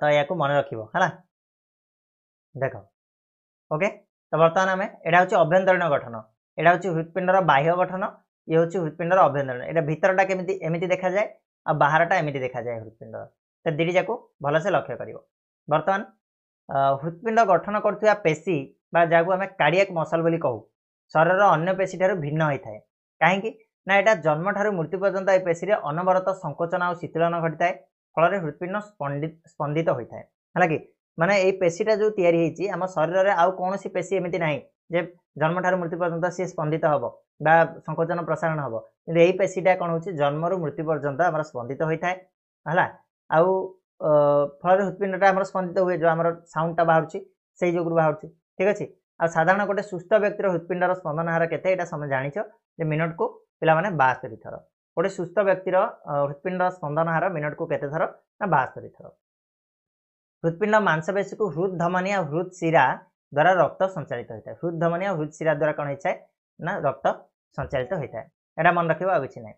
तो या मन रख है देख ओके तो बर्तमान आम यहाँ हूँ अभ्यंतरीण गठन यहाँ हूँ हृत्पिंडर बाह्य गठन ये हूँ हृत्पिंडर अभ्यंतरीण यहाँ भितरटा केमी एमती देखा जाए आ बाहरटा एमती देखा जाए हृत्पिंडर तो दीटी जाक भलसे लक्ष्य कर बर्तमान हृत्पिंड गठन कर पेशी जहाँ आम कार्डियक मसल बोली कहू शरीर अन्य पेशी ठार भिन्न होता है कहीं ना यहाँ जन्म ठार मृत्यु पर्यंत ये पेशी अनवरत संकोचन और शीतलन घटी है फल हृत्पिंड स्पंदित होता है कि माने ये पेशीटा जो तैयारी आम शरीर में आउ कौन पेशी एमती ना जे जन्म ठार मृत्यु पर्यंत सी स्पंदित हम बा संकोचन प्रसारण हम कि यही पेशीटा कौन हो जन्म रु मृत्यु पर्यंत आम स्पंदित होता है आउ फल हृत्पिंडटा आम स्पंदित हुए जो आम साउंडटा बाहर से जो बाहर ठीक अच्छे आ साधारण गोटे सुस्थ व्यक्तिर हृत्पिंडर स्पंदन हार के समय जाच मिनट को पिला 72 थर गोटे सुस्थ व्यक्तिर हृत्पिंडर स्पंदन हार मिनट को केते थर ना 72 थर हृत्पिंड मांसपेशी को हृद धमनी और हृद शिरा द्वारा रक्त संचालित होता है हृद धमनी और हृद शिरा द्वारा कौन होता है ना रक्त संचालित होता है यहाँ मन रखा आ कि ना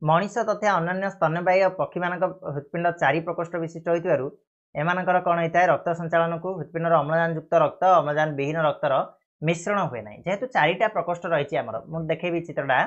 मनीष तथा अन्य स्तन्यपायी और पक्षी मान हृत्पिंड 4 प्रकोष्ठ विशिष्ट हो एमानकर कौन होता है रक्त संचालन को हृत्पिंडर अम्लजान युक्त रक्त अम्लजान विहीन रक्तर मिश्रण हुए ना जेहेतु 4टा प्रकोष्ठ रही आमर मुझे देखेबी चित्रटा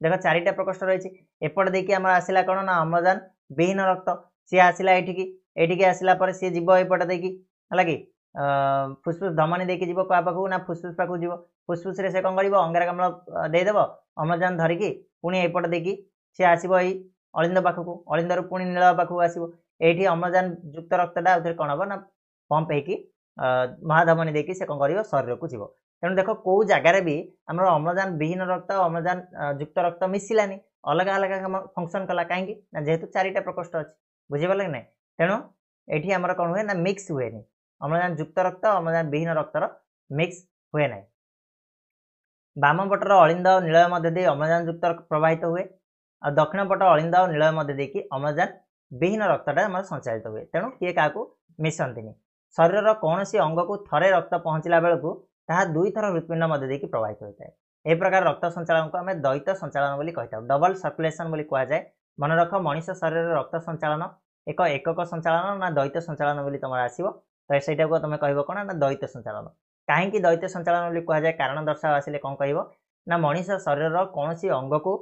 देख 4टा प्रकोष्ठ रही एपट देखिए आम आसला कौन ना अम्लजान विहीन रक्त सी आसला ये आसला सी जीव एपट देखी है कि फुसफुस धमनी देखिए जीव क्या पाखु ना फुसफुस पाखु जीव फुसफुस रे से कौन कर अंगारकाम्ल देदेव अम्लजान धरिकी पुणी एपट देखी सी आसो यही अलिंद पाखक अलिंदर पुणी नील पाखक आसो ये अम्लजान युक्त रक्तटा आउे कौन हम ना पंप हो महाधमनी देखिए से कौन कर शरीर को जीव तेणु देख कौ जगार भी आम अम्लजान विहीन रक्त अम्लजान युक्त रक्त मिसिलानी अलग अलग फंक्शन कला कहीं जेहेतु चारिटा प्रकोष्ठ अच्छे बुझीपारे कि ना तेणु ये आमर कौन हुए ना मिक्स हुए अम्लजान युक्त रक्त अम्लजान विहीन रक्तर मिक्स हुए ना बाम पटर अलिंद और नीलय मध्य दे अम्लजान युक्त प्रवाहित हुए और दक्षिण पट अलिंद और नीलय मध्य देखिए अम्लजान विहीन रक्तटा आम संचालित हुए तेणु किए क्या मिशंती शरीर कौन सी अंग को थरे रक्त पहुँचला बेलू ताहा दुई थर हृत्पिंड मध्य देखिए प्रवाहित होता है यह प्रकार रक्त संचालन को आम द्वैत संचालन बोली कही डबल सर्कुलेशन बोली कहुए मन रख मनीष शरीर रक्त संचालन एक एकक संचालन ना द्वैत संचालन बोली तुम आसो तो सहीटा को तुम कह कौन ना द्वैत संचालन कहीं द्वैत संचालन बोली कहुए कारण दर्शाओ आसिले कौन कह ना मनीष शरीर कौन सी अंग को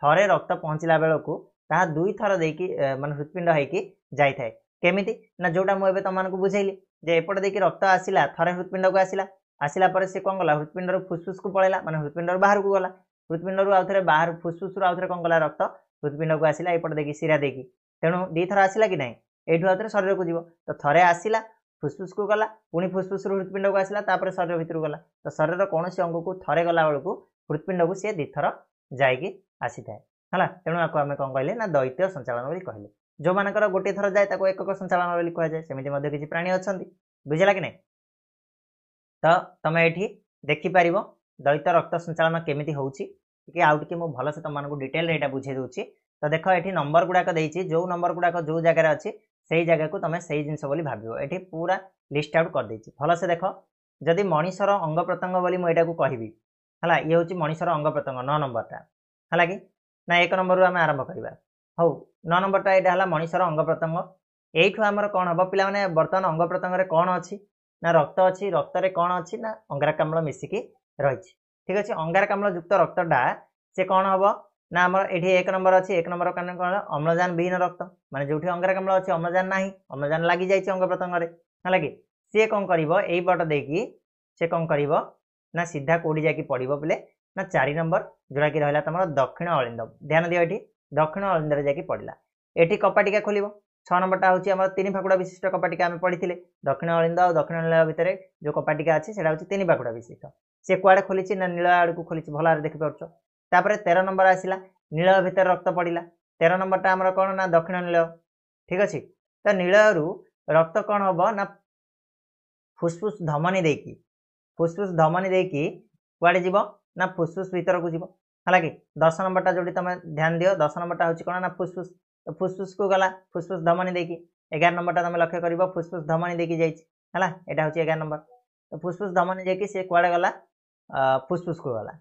थरे रक्त पहुँचला बेलू ताहा दुई थर देकी मान हृत्पिंड होगी जाए केमिति ना जोटा मुझे तुमको बुझेली जे एपट देखिए रक्त आसला थरे हृत्पिंड को आसला आसला पर से कौन गला हृत्पिंड फुसफुस को पड़ेगा माने हृत्पिंड बाहर को गला हृत्पिंड आउ थे बाहर फुसफुस आउ थे कौन गला रक्त हृत्पिंड को आसला एपट देखिए शिरा देखी तेणु दी थर आसला कि नहीं यू आउ थे शरीर को जीव तो थरे आसला फुसफुस को गला पुणी फुसफुस हृत्पिंड को आसला तापर शरीर भितर गला तो शरीर कौन अंग को थरे गला बेलू हृत्पिंड को सी दीथर जाकि आसी थाए है तेणु आपको आम कौन कहले ना द्वैत संचालन बोली कहले जो मानकर गोटे थर जाए एकक संचालन बोली कहुए सेमती किसी प्राणी अच्छा बुझेगा कि नहीं तो तुम ये देखिपर द्वैत रक्त संचालन केमी होउछि आउ टे मुझे भलसे तुमको डिटेल यहाँ बुझे दूसरी तो देख ये नंबर गुड़ाक जो नंबर गुड़ाक जो जगार अच्छी से जगह को तुम से जिनस भाव ये पूरा लिस्ट आउट कर देछि भलसे देख जदि मनीषर अंग प्रत्यंग बोली मुझे कहबी है ये हूँ मनीषर अंग प्रत्यंग 9 नंबरटा है कि ना 1 नंबर आम आरंभ करवा हौ 9 नंबरटा यहाँ है मनीषर अंग प्रत्यंग यू आमर कौन हम पे बर्तमान अंग प्रत्यंग कौन अच्छी ना रक्त अच्छी रक्त रे कौन अच्छी ना अंगारकाम्ल मिसिकी रही ठीक अच्छे अंगारकाम्ल युक्त रक्तटा से कौन हम ना आम ये 1 नंबर अच्छी 1 नंबर कौन अम्लजान विहीन रक्त माने जो अंगारकाम्ल अच्छी अम्लजान ना अम्लजान लगी जाइए अंग प्रत्यंग है कि सी कौन कर पट देकी से कौन कर ना सीधा कौटी जाकि पड़ो बोले ना 4 नंबर जोड़ा कि रहा तुम दक्षिण अलिंद ध्यान दियो ये दक्षिण अलिंदे जाकि पड़ा ये कपाटिका खोल 6 नंबरटा हूँ आम 3 फाकुड़ा विशिष्ट कपाटिका आम पढ़ी दक्षिण अलिंद और दक्षिण नील भितर जो कपाटिका अच्छी से 3 फाकुड़ा विशिष्ट सी कुआड़े खोली ना नील आड़ को खोली भल भाव देखिपुर 13 नंबर आसला नील भितर रक्त पड़ा 13 नंबरटा आम कौन ना दक्षिण नील ठीक अच्छे तो नीलू रक्त कौन हम ना फुसफुस धमनी देकी फुसफुस धमनी देकी कुआड़े जीव ना फुसफुस भीतर को जीव है कि 10 नंबरटा जो तुम ध्यान दियो 10 नंबरटा हूँ कौन ना फुसफुस तो फुसफुस को गला फुसफुस धमनी देखी 11 नंबरटा तुम लक्ष्य कर फुसफुस धमनी देखी जाइए यहाँ हूँ 11 नंबर तो फुसफुस धमनी देखी सी कुआड़े गला फुसफुस को गला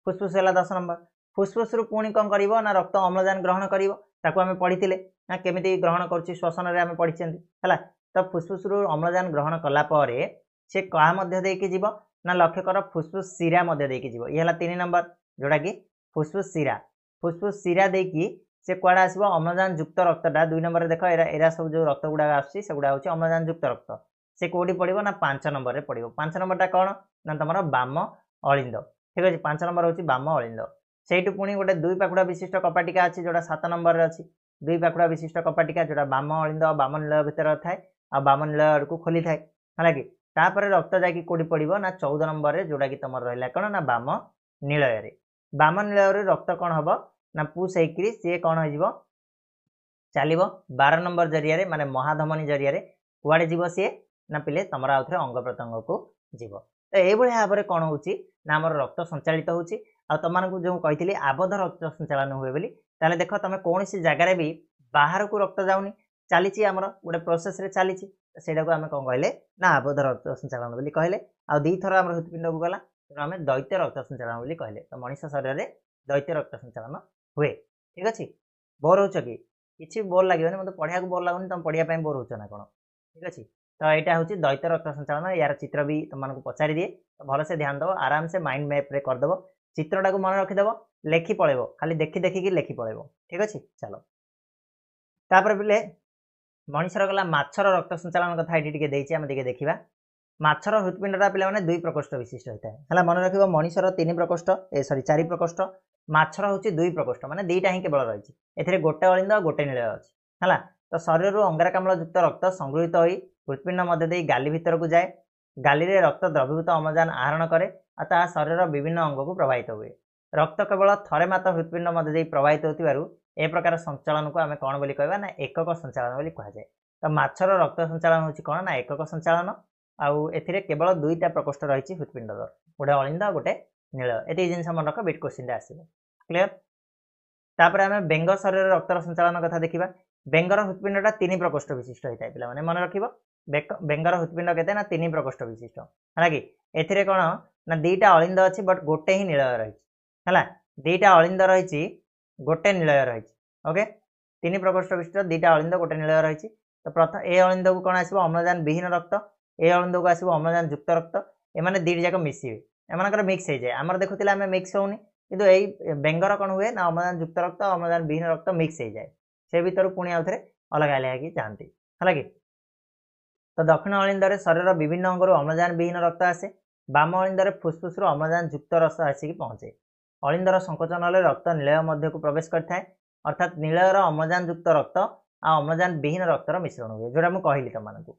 फुसफुस है 10 नंबर फुसफुस रु पुणी कौन कर ना रक्त अम्लजान ग्रहण कर पढ़ी ना केमी ग्रहण कर श्वसन आम पढ़ी है तो फुसफुस रु अम्लजान ग्रहण कलापर से क्या मध्य देकी जीव ना लक्ष्य कर फुसफुस शिरा मध्य देकी जीव ये 3 नंबर जोड़ा कि फुसफुस शिरा देकी से कुआड़े आसो अम्लजान युक्त रक्तटा 2 नंबर देख एरा सब जो रक्त गुड़ा आसगुड़ा हूँ अम्लजान युक्त रक्त से कौटी पड़ो ना 5 नंबर में पड़ो 5 नंबरटा कौन ना तुम बाम अलिंद ठीक अच्छे 5 नंबर हूँ बाम अलिंद से पुणी गोटे 2 फाकुड़ा विशिष्ट कपाटिका अच्छी जोड़ा 7 नंबर अच्छी 2 फाकुड़ा विशिष्ट कपाटिका जोड़ा बाम अलिंद और बाम नील भितर थाए आ बाम नील आड़ को खोली थाए है कि तापर रक्त जाकि कौटी पड़ो ना 14 नंबर में जोड़ा कि तुम रहा कौन ना बाम नीलय बाम नीलय रक्त कौन हम ना पुष होकर सी कौन हो चलो 12 नंबर जरिया माने महाधमनी जरिया कुआड़े जीव सी ना पिले तुम आउ थे अंग प्रत्यंग को जीव तो ये भाव में कौन हो आम रक्त संचालित हो तुमको जो कही आबद्ध रक्त संचालन हुए बोली ताले देख तुम कौन सी जगार भी बाहर को रक्त जाऊनी चली आमर गोटे प्रोसेस रे चली सेटा को आम कौन कहले ना आबद्ध रक्त संचालन बोली कहले आ दी थर आम हृत्पिंड को गला तेणु आम द्वैत रक्त संचालन बोली कहले तो मनीष शरीर में द्वैत रक्त संचालन हुए ठीक अच्छे बोर हो कि बोर लगे मतलब पढ़ा बोर लगुनि तुम पढ़ाई बोर हो ना कौन ठीक अच्छे तो यहाँ हूँ द्वैत रक्त संचालन यार चित्र भी तुमको पचारि दिए तो भलसे ध्यान दब आराम से माइंड मैप रे करदेव चित्रटा को मन रखीदेव लेखि पड़ेब खाली देखी देखिकी लेखि पड़ेब ठीक अच्छे चलो तापर पे मनीषर गला माछर रक्त संचालन कथा ये देखा आम देखा देखा माछर हृत्पिंडटा पिला माने दुई प्रकोष्ठ विशिष्ट होता है हला मन रखिबो मनीषर 3 प्रकोष्ठ सॉरी 4 प्रकोष्ठ माछर होची 2 प्रकोष्ठ माने दुईटा ही केवल रही एथिरे गोटे अलिंद और गोटे निलय अछि हला तो शरीर अंगारकाम्ल युक्त रक्त संगृहित होई हृत्पिंड मध्य देई गाली भीतर को जाए गाली रे रक्त द्रवीभूत अम्लजान आहरण करे अतः शरीर विभिन्न अंग को प्रभावित हुए रक्त केवल थरे मात्र हृत्पिंड मध्य देई प्रभावित होतिबारु ए प्रकार संचालन को आमे कोन बोली कहबा ना एकक संचालन बोली कहा जाए तो माछर रक्त संचालन होची कोन ना एकक संचालन आउ एथिरे केवल दुईटा प्रकोष्ठ रही हृत्पिंडर गोटे अलिंद गोटे नील एति जिनस मन रख बिट क्वेश्चन आसीबो क्लियर तापर आमे बेंग शरीर रक्तर संचालन कथा देखिबा बेंगर हृत्पिंडटा 3 प्रकोष्ठ विशिष्ट होता है पिला माने मन रखिबो बेंगर हृत्पिंड केते ना 3 प्रकोष्ठ विशिष्ट हला कि एथिरे कोन ना दुईटा अलिंद अछि बट गोटे ही नील रही हला दुईटा अलिंद रही गोटे नील रही ओके 3 प्रकोष्ठ विशिष्ट दुईटा अलिंद गोटे नील रही तो प्रथम ए अलिंद को कोन आसीबो अम्लजान विहीन रक्त ए अलिंद को आसीबो अम्लजान युक्त रक्त एमाने दुईटा जाक मिसिबे एमानकर मिक्स हो जाए आमर देखुथिले आमे मिक्स होउनी किंतु एई बेंगर कोन हुए ना अम्लजान युक्त रक्त अम्लजान विहीन रक्त मिक्स हो जाए से भीतर पुणी आउथरे अलग अलग की जाती है कि तो दक्षिण अलिंद शरीर विभिन्न अंगरू अम्लजान विहीन रक्त आसे बाम अलिंद फुसफुस अम्लजान युक्त रस आसिक पहुँचे अलिंदर संकोचन हेले रक्त नीलय मध्य को प्रवेश करता है अर्थात नीलयर अम्लजान युक्त रक्त आ अम्लजान विहीन रक्तर मिश्रण हुए जोटा मुझे कहली तुम मानक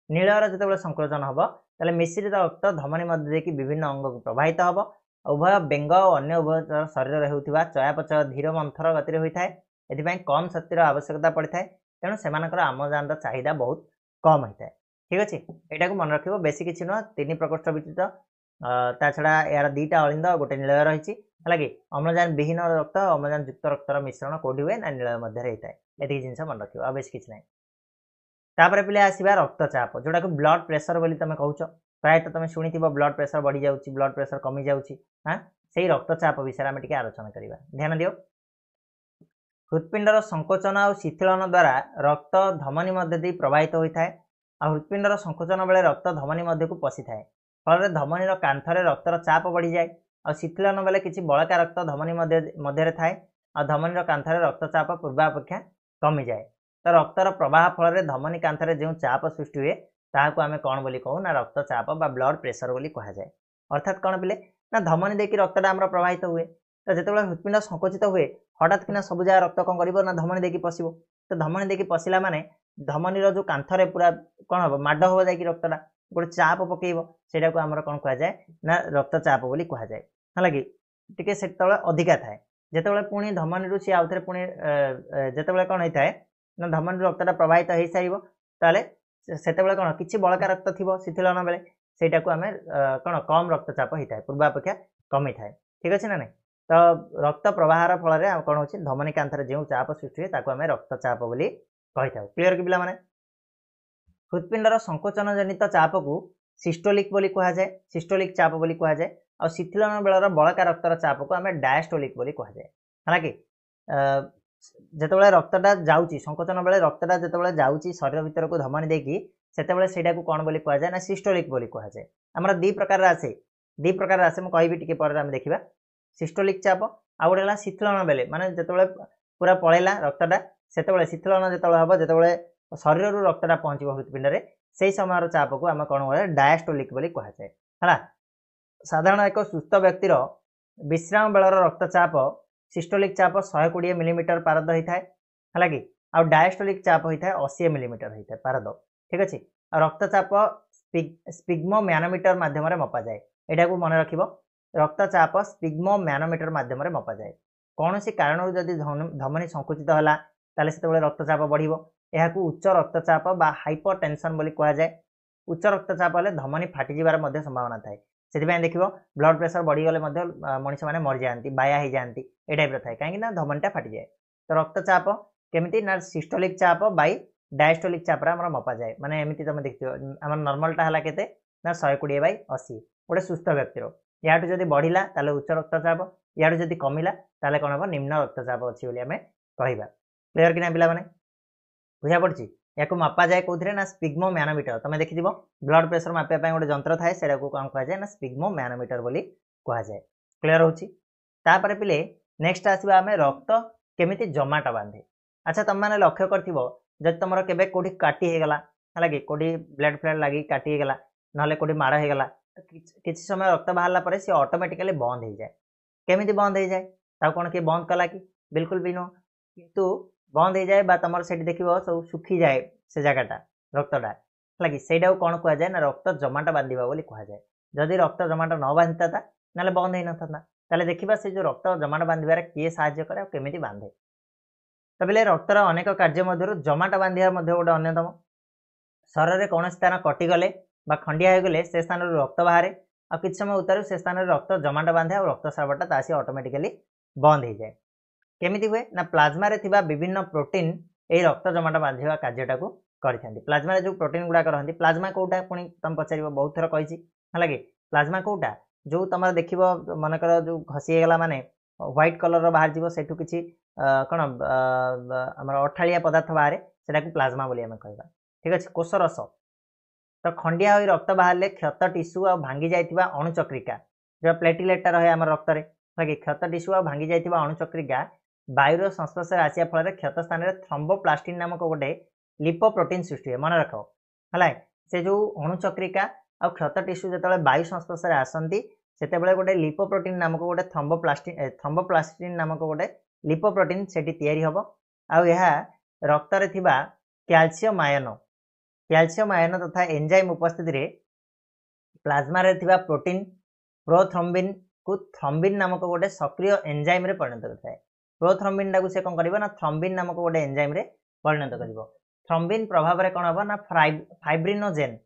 नीलयर जो संकोचन हम ताले मिश्रित रक्त धमनी मध्य देखी विभिन्न अंग को प्रभावित हम उभय बेंग और अन्य उभय शरीर होता चयापचय धीर मंथर गति होता है एथि कम शक्तिर आवश्यकता पड़ता है तेणु से अम्लजान चाहिदा बहुत कम होता है ठीक अच्छे यहाँ को मन रखिबो बेसी किसी नुह 3 प्रकोष्ठ विशिष्ट ता छड़ा यार दुईटा अलिंद गोटे नीलय रही है अम्लजान विहीन रक्त अम्लजान युक्त रक्तर मिश्रण कौटी हुए ना नीलय मध्य होता है ये जिन मन रखिबो आ बेस किसी ना तापर पिले आसवा रक्तचाप जोटा को ब्लड प्रेशर बोली तुम कहूच प्रायतः तुम शुणी ब्लड प्रेशर बढ़ी जाऊँगी ब्लड प्रेशर कमी जाऊँगी हाँ से रक्तचाप विषय आम टे आलोचना करवा ध्यान दियो हृत्पिंडर संकोचन और शिथिलन द्वारा रक्त धमनी मध्य दे प्रवाहित होता है आ हृत्पिंडर संकोचन बेले रक्त धमनी मध्य को पशि थाए फल धमनीर कांथरे रक्तर चाप बढ़ी जाए और शिथिलन बेले किसी बड़का रक्त धमनी मध्य थाए और धमनीर कांथरे रक्तचाप पूर्वापेक्षा कमी जाए तो रक्तर प्रवाह फल धमनी कांथरे जो चाप सृष्टि हुए ताकू आम कौन बोली कहू ना रक्तचाप बा ब्लड प्रेशर बोली कह जाए अर्थात कौन पिले ना धमनी देखिए रक्तटा आम प्रवाहित हुए तो जो हृत्पिंड संकोचित हुए हठात किना सब जगह रक्त कौन कर ना धमनी देखिए पशिब तो धमनी देखिए पशिला माने धमनीर जो कांथरे पूरा कौन हम माड हम जा रक्तटा गोटे चाप पकेब से आम कौन कह जाए ना रक्तचाप बोली कह जाए है कि टी से अधिका थाए जिते पुणी धमनी सी आउ थे पुणी जिते कौन होता है ना धमनी रक्तटा प्रवाहित हो सारे से कौन किसी बड़का रक्त थी शिथिलन बेले से आम कौन कम रक्तचाप होता है पूर्वापेक्षा कमी थाए ठीक अच्छे ना नहीं तो रक्त प्रवाहर फल कौन हो धमनी कांथरे जो चाप सृष्टि हुए आम रक्तचाप बोली कही था क्लीयर कि पाने हृत्पिंडर संकोचन जनित चाप को सिस्टोलिक बोली कह जाए सिस्टोलिक चाप बोली कह जाए और शिथिलन बेलर बड़का रक्तर चाप को आम डायस्टोलिक बोली कह जाए है कि जिते रक्तटा जाऊँगी संकोचन बेले रक्तटा जो जाऊँगी शरीर भीतर को धमनी देकी से कौन बोली कह जाए ना सिस्टोलिक बोली कह जाए आमर दी प्रकार आसे मुझे कहबी टी पर देखा सिस्टोलिक चाप आ गए शिथिलन बेले माने जो पूरा पलैला रक्तटा से शिथिलन जो हम जो शरीर रक्तटा पहुँच हृत्पिंड से समय चाप को आम कौन कह डायस्टोलिक बोली कह जाए है साधारण एक सुस्थ व्यक्तिर विश्राम बेलर रक्तचाप सिस्टोलिक चाप 120 मिलीमीटर पारद होता है कि आ डायस्टोलिक चाप होता है 80 मिलीमीटर होता है पारद ठीक अच्छे रक्तचाप स्पिग्मो मैनोमीटर मध्यम मपा जाए यहाँ को मन रख रक्तचाप स्पिग्मो मैनोमीटर मध्यम मपा जाए कौन सी कारण जदि धमनी संकुचित है ताले से रक्तचाप बढ़ो यह उच्च रक्तचाप बा हाइपरटेंशन बोली कह जाए उच्च रक्तचाप हेल्ले धमनी फाटिजार संभावना थाए से देख ब्लड प्रेशर बढ़ीगले मनीष मैंने मरी जाती बाया हो जाती ये टाइप थाए कहीं धमनीटा फाटी जाए तो रक्तचाप केमी ना सिस्टोलिक चाप बै डायस्टोलिक चाप मपा जाए माने एमती तुम देखिए आम नर्मालटा है के 120/80 गोटे सुस्थ व्यक्तिर या जब बढ़ला उच्च रक्तचाप या जब कमिला कौन हम निम्न रक्तचाप अच्छी आम कह क्लीयर कि ना पाने बुझा पड़ी या मापा जाए कौन ना स्पिग्मो मैनोमीटर तुम देखी ब्लड प्रेशर मापिया गोटे जंत्र थाए से कौन कह जाए ना स्पिग्मो मैनोमीटर बोली कह जाए क्लीयर होपर पिले नेक्स्ट आसवा आम रक्त केमी जमाट बांधे अच्छा तुम मैंने लक्ष्य कर जब तुम के कौटी काटी होगला है कि कौटी ब्लड फ्लड लगी काटी होगला ना कोटी माड़ हो गला किसी समय रक्त बाहर पर सी ऑटोमेटिकली बंद हो जाए केमी बंद हो जाए कौन किए बंद कला कि बिल्कुल भी नुह किंतु बंद हो जाए तुम से देख सब सुखी जाए से जगटा रक्तटा है सहीटा कौन कह जाए ना रक्त जमाट बांधा बोली कह जाए जदि रक्त जमाट न बांधता था ना बंद हो ना ताले देखा से जो रक्त जमाट बांधार किए साहाय्य करे केमी बांधे तो बोले रक्तर अनेक कार्य मध्य जमाट बांधा गोटे अन्यतम शरीर कौन स्थान कटिगले खंडिया हो गले से स्थान रक्त बाहर आ कि समय उतारू से स्थान रक्त जमाट बांधे और रक्त स्रावटा तासी ऑटोमेटिकली बंद हो जाए केमिति हुए ना प्लाज्मा रे थिबा विभिन्न प्रोटीन ए रक्त जमाट बांधिबा कार्यटा को करथांती प्लाज्मा रे जो प्रोटीन गुडा रहंती प्लाज्मा कोटा पुणी तुम पचारिबो बहुत थर कहिछि हला कि प्लाज्मा कोटा जो तुम देखिबो मनकर जो घसी गला माने व्हाइट कलर रो बाहर जीवो सेठु किछि कोन हमर अठालिया पदार्थ बाहर सेटा को प्लाज्मा बोली हम कहबा ठीक अछि कोष रस तो खंडिया होई रक्त बाहरले क्षत टिश्यू आ भांगी जाइतिबा अणुचक्रिका जो प्लेटलेट रहे आम रक्त रे कि क्षत टिश्यू आ भांगी जाइतिबा अणुचक्रिका वायुर संस्पर्श आसिया फल क्षत स्थान में थ्रोम्बोप्लास्टिन नामक गोटे लिपोप्रोटीन सृष्टि है मन रख है से जो अणुचक्रिका आ क्षत टिश्यू जो वायु संस्पर्श आसती से गोटे लिपोप्रोटीन नामक गोटे थ्रोम्बोप्लास्टिन नामक गोटे लिपोप्रोटीन सेठी तैयारी हबो आ यह रक्त रे थिबा कैल्शियम आयन तथा एंजाइम उपस्थिति रे प्लाज्मा रे थिबा प्रोटीन प्रोथ्रोम्बिन को थ्रोम्बिन नामक गोटे सक्रिय एंजाइम रे परिणत करथाय प्रोथ्रोम्बिन टाकू से कौन करिवो ना थ्रोम्बिन नामक गोटे एंजाइम रे परिणत करिवो थ्रोम्बिन प्रभाव रे कौन हबो ना फाइब्रिनोजेन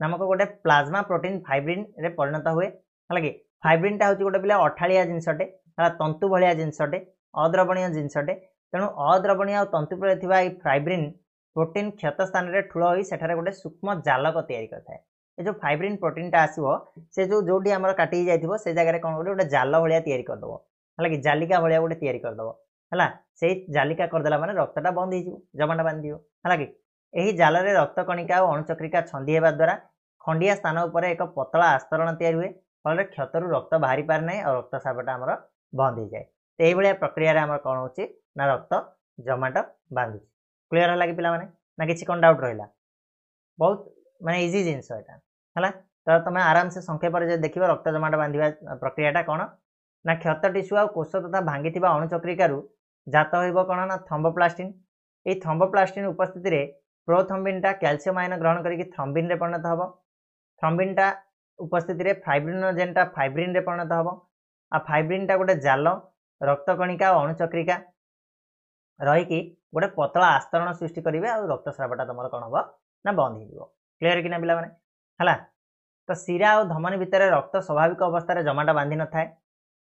नामक गोटे प्लाज्मा प्रोटीन फाइब्रिन रे परिणत हुए हला कि फाइब्रिन टा होची गोटे बिला अठालिया जिनसटे हला तंतु भलिया जिनसटे अद्रवणीय जिनसटे तेणु अद्रवणीय और तंतु पर थिबा ई फाइब्रिन प्रोटीन क्षत स्थान रे ठुलो होई सेठारे गोटे सूक्ष्म जालक तैयारी करथाय ए जो फाइब्रिन प्रोटीन टा आसीबो से जो जोडी हमर काटी जाइथिबो से जगह रे कोन गोटे जाल भलिया तैयारी कर दबो हला कि जालिका भलिया गोटे तैयारी कर दबो हला से जालिका कर देला माने रक्तटा बंद हो जिवो जमाटा बांध दियो हला कि एही जाल रे रक्त कणिका और अणुचक्रिका छंदी हेबा द्वारा खंडिया स्थान उपर एक पतला आस्तरण तैयारी हुए फल क्षतरु रक्त बाहरी पार नहीं और रक्त स्रावटा हमर बंद हो जाए तो यही प्रक्रिया रे हमर कोन होची ना रक्त जमाट बांधु क्लियर हला कि पिला माने ना किछि कोन डाउट रहिला बहुत माने इजी जिंस एटा हला तो तुम आराम से संक्षेप रे देखिबो रक्त जमाट बांधिबा प्रक्रियाटा कोन ना क्षत टिश्यू आ कोष तथा भांगी थिबा अणुचक्रिकारु जात होइबो कोन ना थ्रोम्बोप्लास्टिन ए थ्रोम्बोप्लास्टिन उपस्थिति रे प्रोथ्रोम्बिन टा कैल्शियम आयन ग्रहण करिक थ्रोम्बिन रे परिणत हबो थ्रोम्बिन टा उपस्थिति रे फाइब्रिनोजेन टा फाइब्रिन रे परिणत हबो आ फाइब्रिन टा गोटे जाल रक्त कणिका और अणुचक्रिका रही कि गोटे पतला आस्तरण सृष्टि करेंगे और रक्त स्रावटा तुम कौन हम ना बंद हो क्लीयर कि ना पिला है तो शिरा और धमनी भितर रक्त स्वाभाविक अवस्था जमाटा बांधि न थाए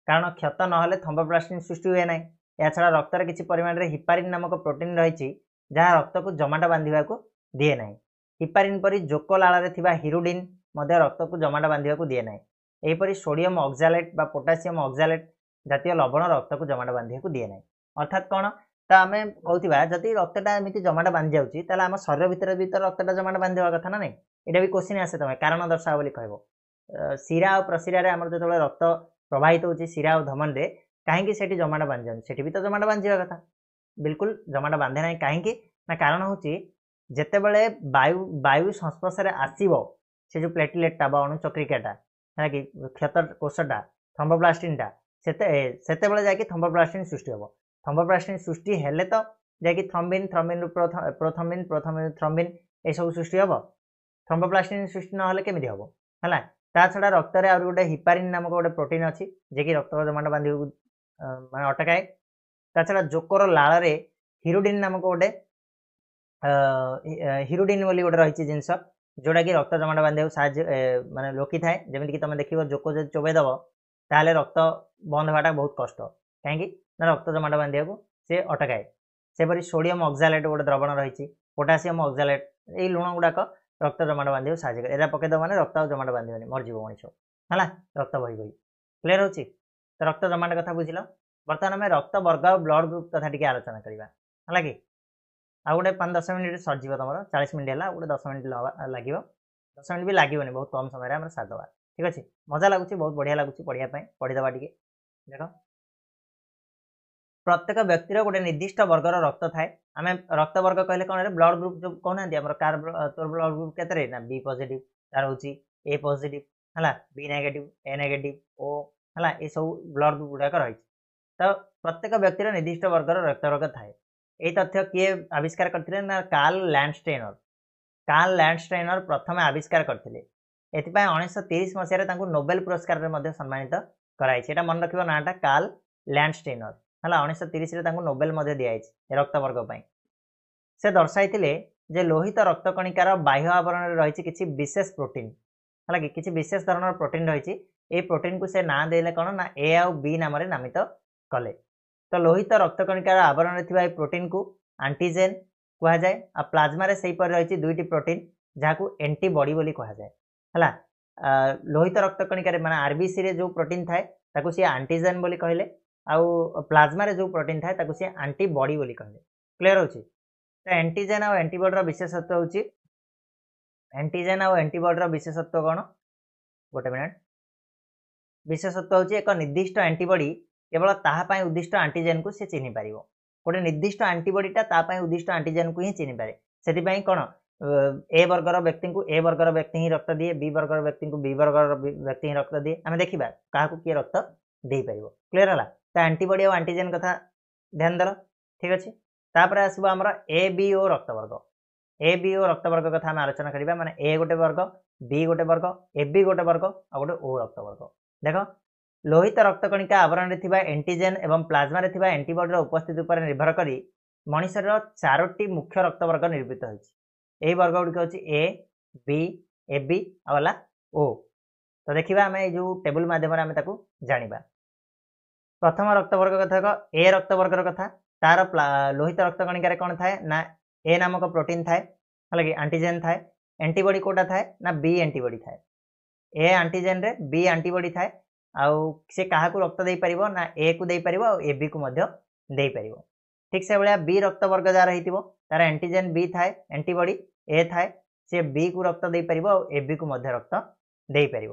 कारण क्षत ना थ्रोम्बोप्लास्टिन सृष्टि हुए ना या छड़ा रक्त किसी परिमाण में हिपारिन नामक प्रोटीन रही जहाँ रक्त को जमाटा बांधा दिए ना हिपारिन परी जोक लाल हिरुडिन रक्त को जमाटा बांधा दिए ना यहपरी सोडियम ऑक्सालेट बा पोटासियम ऑक्सालेट जातीय लवण रक्त को जमाटा बांधा दिए ना अर्थात कौन तो आम कहूँ जदि रक्तटा एमती जमाटा बांधि जाऊँगी आम शरीर भितर भी तो रक्तटा जमाटा बांधा कथा ना नहीं यहाँ भी क्वेश्चन आसे तुम कारण दर्शाओ बोली कह शिरा और प्रशिरा आम जो रक्त प्रवाहित होती शिरा और धमन में कहीं जमाटा बांधि जाऊँगी भी तो जमाटा बांधा कथा बिल्कुल जमाटा बांधे ना कहीं ना कारण हूँ जिते बड़े वायु संस्पर्श आसव से जो प्लेटलेटा अणुचक्रिकाटा है कि क्षत कोषटा थ्रोम्बोप्लास्टिनटा से जाकि थ्रोम्बोप्लास्टिन सृष्टि हम थ्रोम्बोप्लास्टिन सृष्टि हेले तो जाकि thrombin thrombin prothrombin prothrombin thrombin ये सब सृष्टि हम थ्रोम्बोप्लास्टिन सृष्टि ना केमी हम है ता छड़ा रक्त में गोटे हिपारिन नामक गोटे प्रोटीन अच्छी जे कि रक्त जमाटा बांध मैं अटकाए ता छड़ा जोकर लाल रे हिरुडिन नामक गोटे हिरुडिन बोली गोटे रही जिनस जोटा कि रक्त जमाटा बांधा साहय माने लोकी थाए जमीन तुम देख जोक जो चोबेदब ताले रक्त बंद होगा बहुत कष्ट कहीं ना रक्त जमाटा बांधा से अटकाए सेपरी सोडियम ऑक्सालेट गोटे द्रवण रही पोटासियम ऑक्सालेट ये लुण गुड़ाक रक्त जमाटा बांधा साहय करे एरा पकईद मैंने रक्त जमाटा बांधे मरजीव मनीष है रक्त बही बही क्लीयर हो रक्त जमाटा कथा बुझल बर्तमान आम रक्त वर्ग और ब्लड ग्रुप कथा टी आलोचना करवा है कि आ गोटे 5-10 मिनट सरजी तुम 40 मिनट है गोटे 10 मिनट लगे 10 मिनट भी लगे बहुत कम समय में सारिदेवा ठीक अच्छे मजा लगुच बहुत बढ़िया लगुच पढ़ाई पढ़ीदे टी देख प्रत्येक व्यक्तिर गोटे निर्दिष्ट वर्गर रक्त थाए आम रक्त वर्ग कहले कौन ब्लड ग्रुप जो कहना कार तोर ब्लड ग्रुप केते ना बी पॉजिटिव तार हूँ ए पॉजिटिव है बी नेगेटिव ए नेगेटिव ओ है ये सब ब्लड ग्रुप गुड़ाक रही तो प्रत्येक व्यक्तिर निर्दिष्ट वर्गर रक्तवर्ग थाए ये तथ्य किए आविष्कार करते ना कार्ल लैंडस्टाइनर प्रथम आविष्कार करते 1930 मसीह नोबेल पुरस्कार सम्मानित कराई मन रख नाटा कार्ल लैंडस्टाइनर है 1930 नोबेल दिखाई रक्तवर्ग से दर्शाई जे लोहित रक्तकणिकार बाह्य आवरण रही किसी विशेष प्रोटीन है कि किसी विशेष धरण प्रोटीन रही ये प्रोटीन को से ना देले कौन ना ए आउ बी नाम नामित कले तो लोहित रक्तकणिकार आवरण में प्रोटीन को आंटीजेन कह जाए आ प्लाज्मा रे सेही पर रही दुईटी प्रोटीन जहाँ को एंटीबॉडी बोली कह जाए है लोहित रक्तकणिकार माने आरबीसी रे जो प्रोटीन थाए ताकू सी आंटीजेन बोली कहले आउ प्लाज्मा रे जो प्रोटीन थाए ताकू सी आंटीबॉडी बोली कहले क्लियर होची तो एंटीजेन और एंटीबॉडी रो विशेषत्व होची एंटीजेन और एंटीबॉडी रो विशेषत्व कौन गोटे मिनट विशेषत्व होची एक निर्दिष्ट एंटीबॉडी केवल ताहापाई उद्दिष्ट आंटीजेन को से चिन्ह पारिबो गोटे निर्दिष्ट आंटीबॉडीटा तापाई उद्दिष्ट आंटीजेन को ही चिन्ह पारे से कौन ए वर्गर व्यक्ति को ए वर्गर व्यक्ति ही रक्त दिए बी वर्गर व्यक्ति को बी वर्गर व्यक्ति ही रक्त दिए आम देखा क्या किए रक्त दे पार क्लीयर है तो आंटीबॉडी और आंटीजेन कथा ध्यान देल ठीक अच्छे तापर आसब आमर A B O रक्तवर्ग A B O रक्तवर्ग कथा आम आलोचना करवा माने ए गोटे वर्ग बी गोटे वर्ग ए बी गोटे वर्ग और गोटे ओ रक्तवर्ग देख लोहित रक्तकणिका आवरण में एंटीजेन एवं प्लाज्मा रे थिबा एंटीबॉडी उपस्थिति पर निर्भर करी मनुष्यर 4टी मुख्य रक्तवर्ग निर्मित होती यही वर्ग गुड़िक हूँ ए बी ए बी आला ओ तो देखा आम जो टेबुल मध्यम जाना प्रथम रक्तवर्ग कथा ए रक्तवर्गर कथा तार लोहित रक्तकणिकार कौन थाए ना ए नामक प्रोटीन थाए है कि आंटीजेन थाए एंटीबॉडी कोटा थाए ना बी एंटीबॉडी थाए ए आंटीजेन रे बी एंटीबॉडी थाए आउ से क्या रक्त दे पार ना ए को दे पार ए बी को दे पार ठीक से भाया बी रक्तवर्ग जार हो तार एंटीजेन बी थाए एंटीबॉडी ए थाए से बी को रक्त दे पार ए बी को रक्त दे पार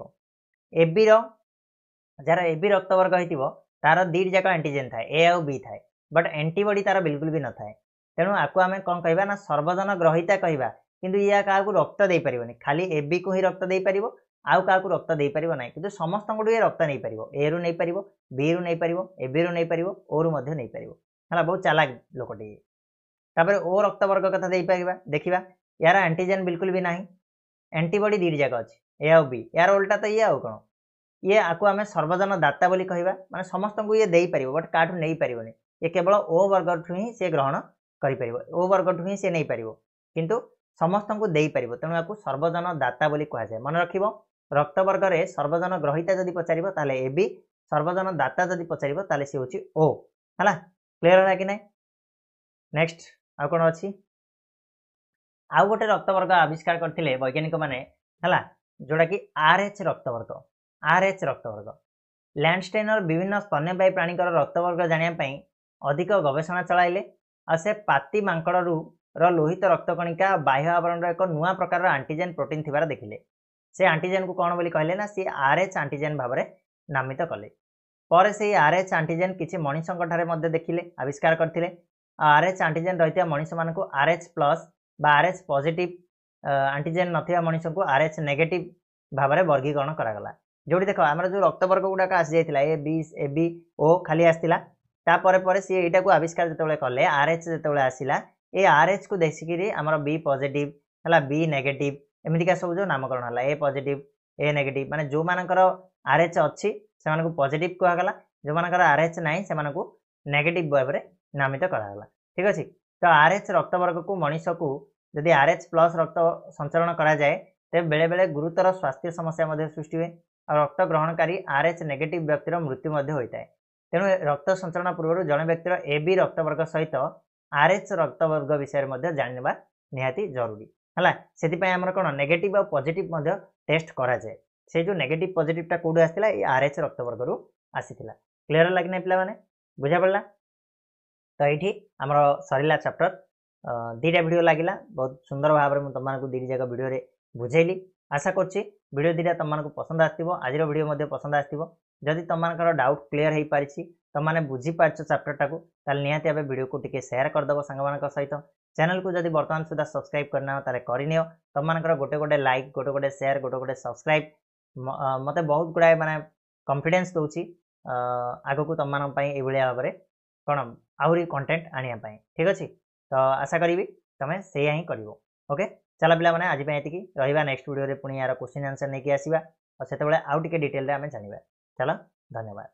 ए बी जार ए बी रक्तवर्ग हो तार दी जाक एंटीजेन थाए ए आउ बी थाए बट एंटीबॉडी तार बिल्कुल भी न थाए तेणु आपको आम कौन कह ना सर्वजन ग्रहिता कहवा किंतु या क्या रक्त दे पार खाली ए बी को ही रक्त दे पार आउ क्या रक्त दे पार ना कि समस्त ये रक्त नहीं पार ए रु नहीं पार बी रु नहीं पार ए बी रु नहीं पार ओ रु नहीं पार है बहुत चालाक लोकटे तापर ओ रक्तवर्ग कथा दे पार देखा यार एंटीजेन बिल्कुल भी ना एंटीबॉडी दी जाक अच्छे ए आउ बी यार उल्टा तो ये आउ कौन ये आपको आम सर्वजन दाता बोली कहवा माने समस्त को ये दे पार बट काठू नहीं पारनी ये केवल ओ वर्ग ठू ही सी ग्रहण कर ओ वर्ग ठू ही सी नहीं पार किंतु समस्त को दे पार तेणु आपको सर्वजन दाता बोली कहुए मन रख रक्तवर्ग रे सर्वजन ग्रहिता जदि पचार ताले ए बी सर्वजन दाता जदि पचार ताले सी हूँ ओ है क्लीयर है कि ना नेक्स्ट आउ कौन अच्छी आउ गोटे रक्तवर्ग आविष्कार करते वैज्ञानिक मैंने है जोटा कि RH रक्तवर्ग लैंडस्टाइनर विभिन्न स्तन्यपायी प्राणी रक्तवर्ग जानापी अधिक गवेषणा चलाइले आ से पाती मांकड़ू लोहित रक्तकणिका बाह्य आवरण एक नुआ प्रकार आंटीजेन प्रोटीन थिबार देखिले से आंटीजेन को कौन बोली कहले ना सी RH आंटीजेन भाव में नामित कले पर से RH आंटीजेन किसी मनीषों देखिले आविष्कार करथिले RH आंटीजेन रही मनीष मान को RH प्लस बा RH पॉजिटिव आंटीजेन नथिबा मनीष को RH नेगेटिव भाव में वर्गीकरण करागला जोड़ी देख आम जो रक्तवर्ग गुड़ाक आसी जाता ए बी ओ खाली आसला तापर सी यहीटा को आविष्कार जो कले RH जो आसला ये RH को देखिकी आमर बी पॉजिटिव है बी नेगेटिव एमतीका सब जो नामकरण है ए पॉजिटिव ए नेगेटिव माने जो मानकर RH अच्छी से पॉजिटिव कहगला जो मानकर RH नहीं से नेगेटिव भाव में नामित करागला ठीक अच्छे तो RH रक्तवर्ग को मनीष को जदि RH प्लस रक्त संचरण करा जाए तेज बेले बेले गुरुतर स्वास्थ्य समस्या सृष्टि हुए और रक्त ग्रहणकारी RH नेगेटिव व्यक्तिर मृत्यु होता है तेणु रक्त संचरण पूर्व जड़े व्यक्तिर ए बी रक्तवर्ग सहित RH रक्तवर्ग विषय में जानवा निहाती जरूरी है से आमर कौन नेगेटिव और पॉजिटिव टेस्ट करा जाए से जो नेगेटिव पॉजिटिवटा कौटू आसाला ये RH रक्तवर्ग रू आसीला क्लीयर लगे ना पिला माने बुझा पड़ा तो ये आमर सरला चैप्टर दीटा वीडियो लगिला बहुत सुंदर भाव में तुमको दी जाक वीडियो बुझेली आशा करछि वीडियो दीटा तुमको पसंद आसो आज वीडियो पसंद आसो जदि तुम डाउट क्लीयर हो पारि तुम मैंने बुझीपार चैप्टरटा को निहाती भाव वीडियो को टिके शेयर करदेव सांग सहित चैनल को जदि वर्तमान सुधा सब्सक्राइब करना ताले करनियो तुम मानकर गोटे गोटे लाइक गोटे गोटे शेयर गोटे गोटे सब्सक्राइब मते बहुत गुड़ाए माने कॉन्फिडेंस दोची आगो को तुम मान पई ए भलिया भाबरे कोन आउरी कंटेंट आनिया पई ठीक अछि तो आशा करिवि तमे से ही करिवो ओके चला पिला माने आज पे एतिकी रहिबा नेक्स्ट वीडियो रे पुनी यार क्वेश्चन आंसर नै कि आसीबा और सेते बेले आउ टिके डिटेल रे हमें जानिबा चलो धन्यवाद।